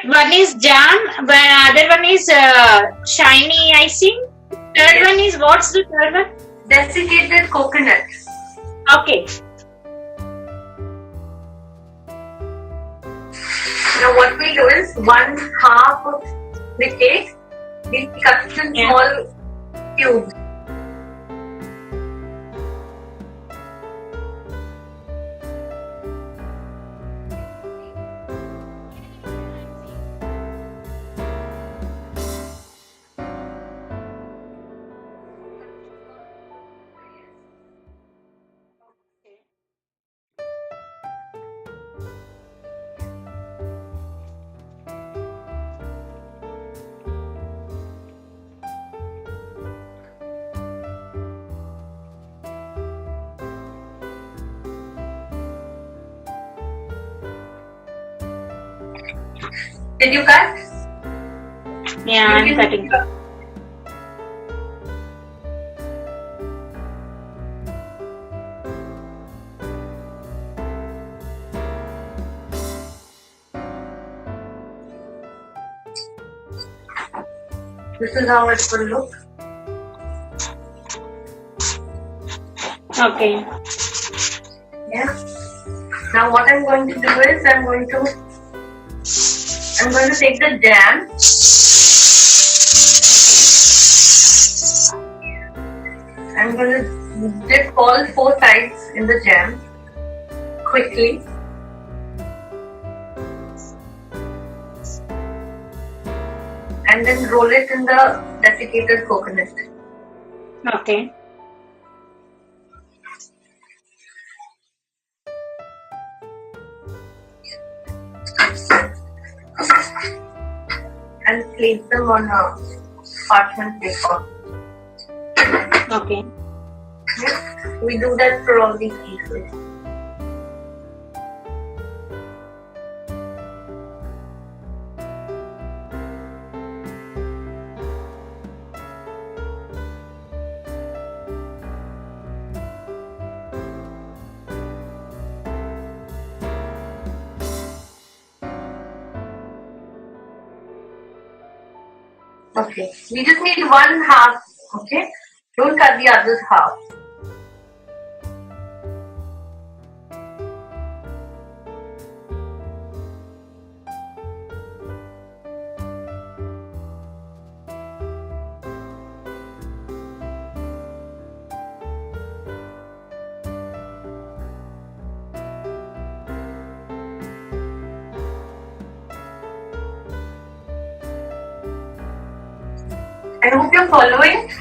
One is jam, but other one is shiny icing. Third one is, what's the third one? Desiccated coconut. Okay. Now what we do is 1/2 of the cake we cut in small cubes. Did you cut? Yeah, I'm cutting. This is how it will look. Okay. Yeah. Now what I'm going to do is I'm going to take the jam. I'm going to dip all 4 sides in the jam quickly. And then roll it in the desiccated coconut. Okay. And place them on a parchment paper. Okay. Yeah. We do that for all these pieces. Okay, we just need one half, okay? Don't cut the other half. I hope you're following.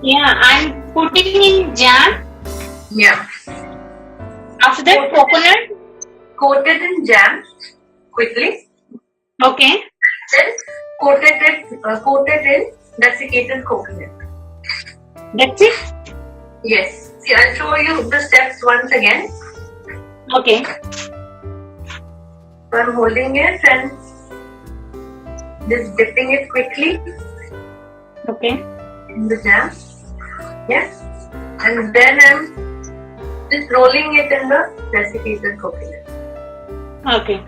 Yeah, I'm putting in jam. Yeah. After that, coconut. Coat it in jam quickly. Okay. Then coat it in desiccated coconut. That's it. Yes. See, I'll show you the steps once again. Okay. So I'm holding it and just dipping it quickly Okay. in the jam. Yes. And then I'm just rolling it in the desiccated coconut. Okay.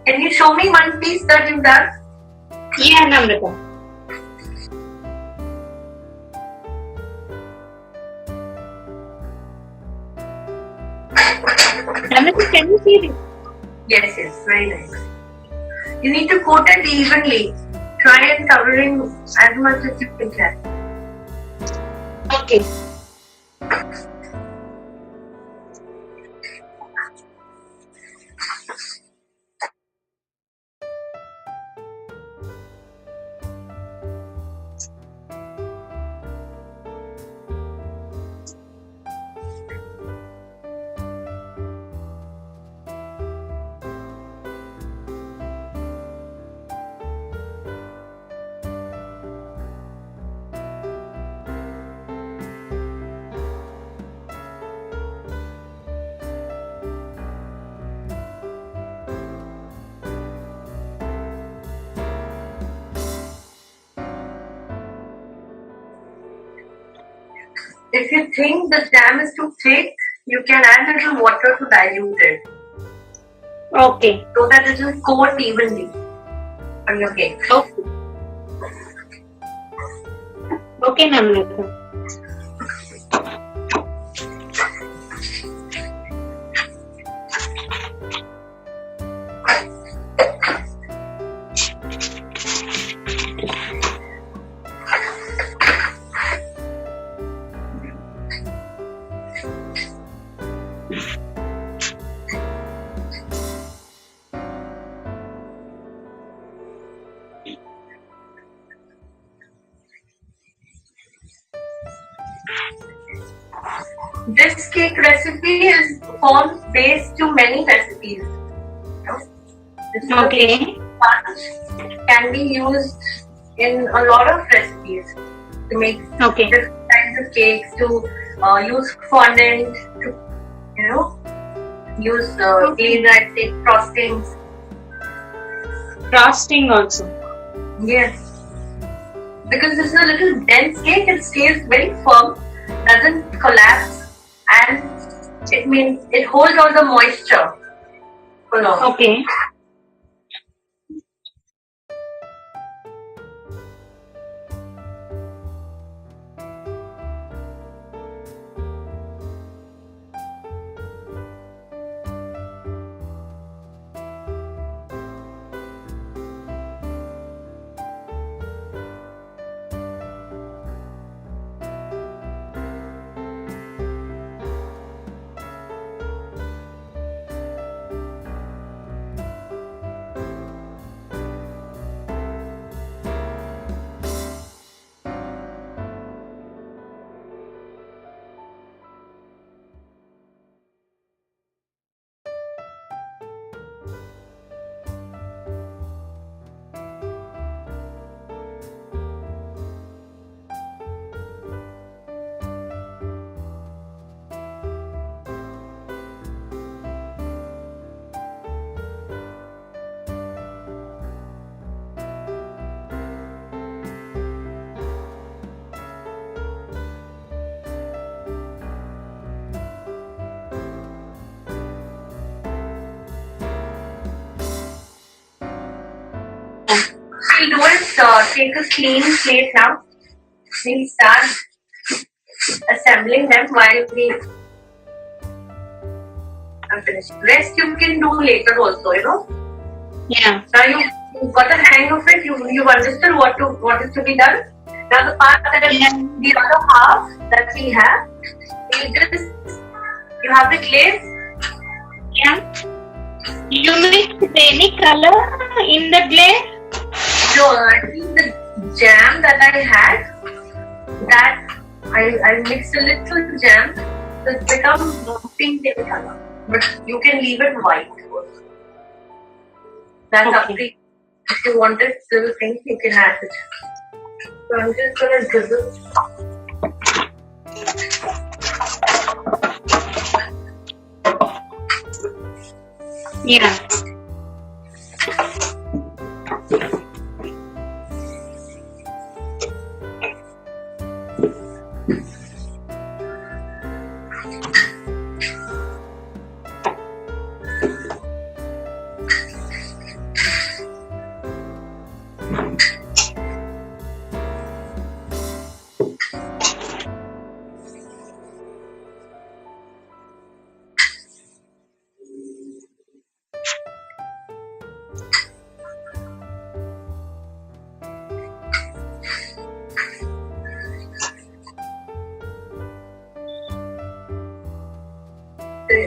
Can you show me one piece that you've done? Yeah, Namrata. Namrata, can you see this? Yes, yes, very nice. You need to coat it evenly. Try and covering as much as you can. Okay. If you think the jam is too thick, you can add a little water to dilute it Okay. so that it will coat evenly on your cake. Okay. Okay, Namrata. This cake recipe is formed based to many recipes. You know? This Okay. sponge can be used in a lot of recipes to make Okay. different kinds of cakes, to use fondant, to use plain rice cake frostings. Frosting also. Yes. because this is a little dense cake, it stays very firm, doesn't collapse, and it holds all the moisture for long. Okay. We'll do it, take a clean plate now. We'll start assembling them while we are finished. Rest you can do later also, you know. Yeah. Now you got a hang of it, you've understood what is to be done. Now the part that is the other half that we have, you have the glaze. Yeah. You mix any color in the glaze? So I think the jam that I had, that I mixed a little jam, so it's become pink in color. But you can leave it white. That's up to you. If you want it still pink, you can add it. So I'm just gonna drizzle. Yeah.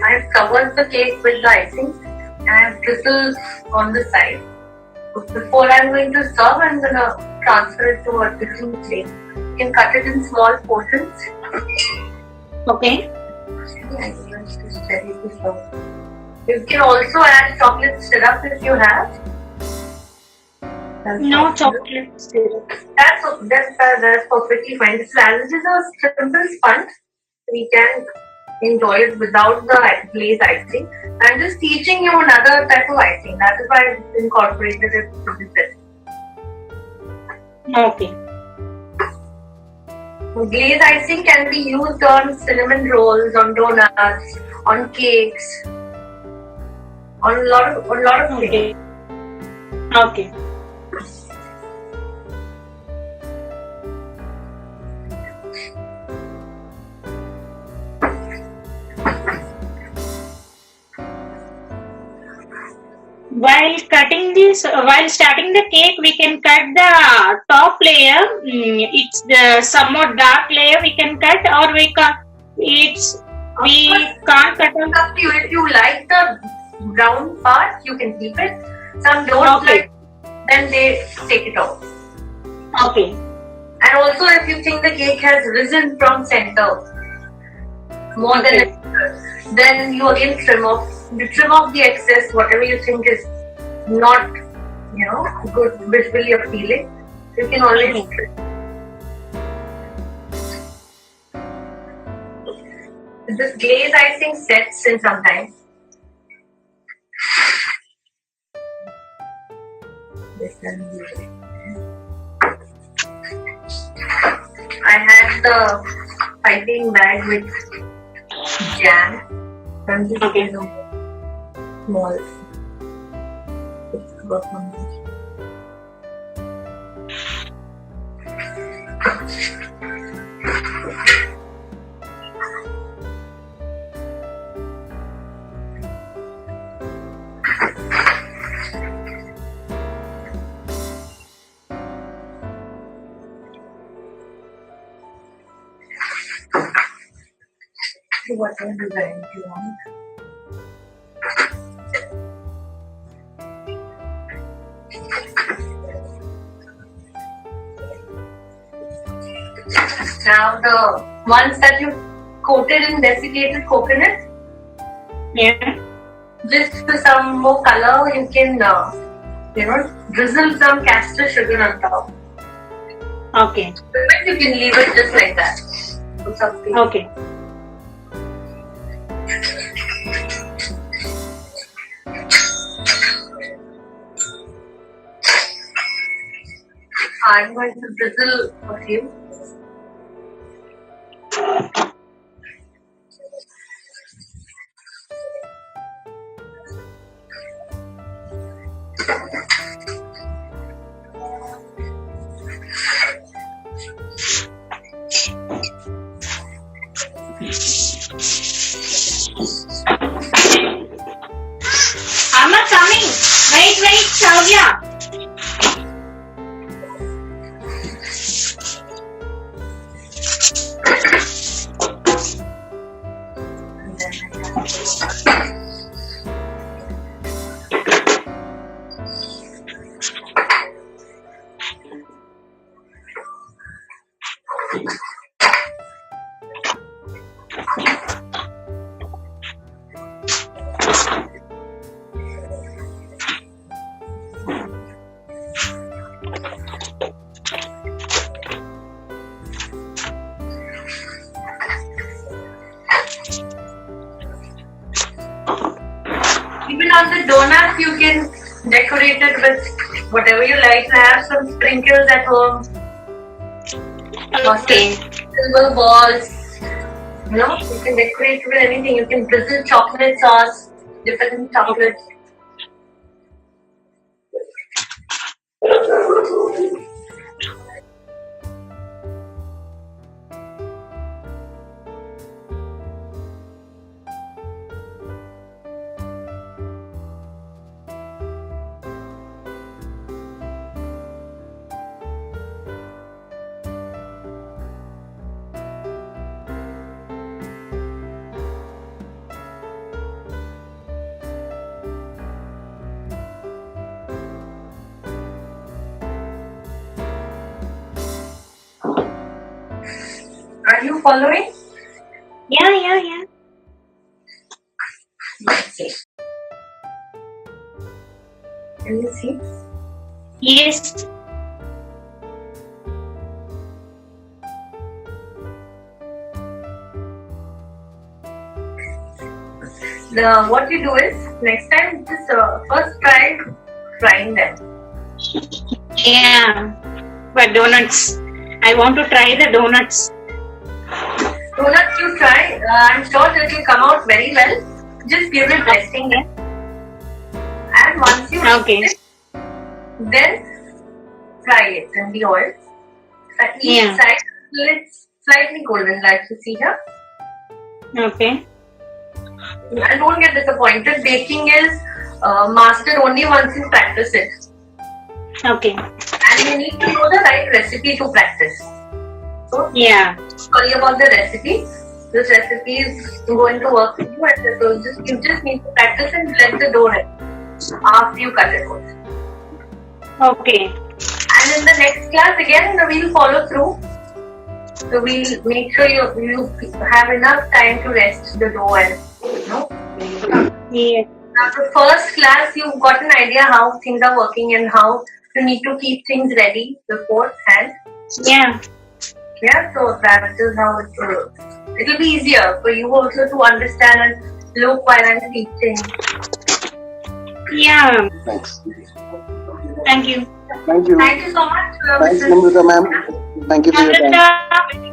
I've covered the cake with the icing and I've drizzled on the side. Before I'm going to serve, I'm going to transfer it to a different plate. You can cut it in small portions. Okay. You can also add chocolate syrup if you have. No chocolate syrup. That's perfectly fine. As it is a simple sponge, we can enjoy it without the glaze icing. I'm just teaching you another type of icing. That is why I've incorporated it to this recipe. Okay. Glaze icing can be used on cinnamon rolls, on donuts, on cakes, on a lot of things. Okay. While starting the cake, we can cut the top layer. It's the somewhat dark layer we can cut, or we can't cut. It's up to you. If you like the brown part, you can keep it. Some don't like, then they take it off. Okay. And also, if you think the cake has risen from center more than it, then you again trim off the excess, whatever you think is not, good, visually appealing. You can always trim. This glaze icing sets in sometimes. This can be. I had the piping bag with jam. I'm just Okay. small. Let's work on this. Whatever design you want. Now the ones that you coated in desiccated coconut, Yeah. just for some more color, you can drizzle some castor sugar on top. Okay. But you can leave it just like that. Or something. Okay. I'm going to drizzle a few. I'm not coming. Wait, Shavya. And then even on the donuts, you can decorate it with whatever you like. Have some sprinkles at home. Okay. Silver balls. You can decorate with anything. You can drizzle chocolate sauce, dip it in chocolate. Are you following? Yeah. Can you see? Yes. What you do is, next time, just first try frying them. Yeah. But donuts. I want to try the donuts. Donuts you try, I'm sure that will come out very well. Just give it resting. And once you Okay. rest it, then fry it in the oil. At each Yeah. side, till it's slightly golden, like you see here. Okay. And don't get disappointed. Baking is mastered only once you practice it. Okay. And you need to know the right recipe to practice. So, Yeah. sorry about the recipe. This recipe is going to work for you, and so you just need to practice and let the dough rest after you cut it out. Okay. And in the next class again, we'll follow through. So we'll make sure you have enough time to rest the dough and Yeah. Now the first class you've got an idea how things are working and how you need to keep things ready beforehand. Yeah. Yeah, so that is how it works. It'll be easier for you also to understand and look while I'm teaching. Yeah. Thanks. Thank you. Thank you. Thank you so much, Thanks, Mrs. Namrata ma'am. Thank you for your time. Namrata,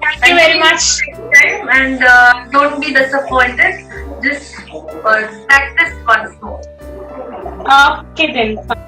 thank you very much. And don't be disappointed. Just practice once more. Okay then.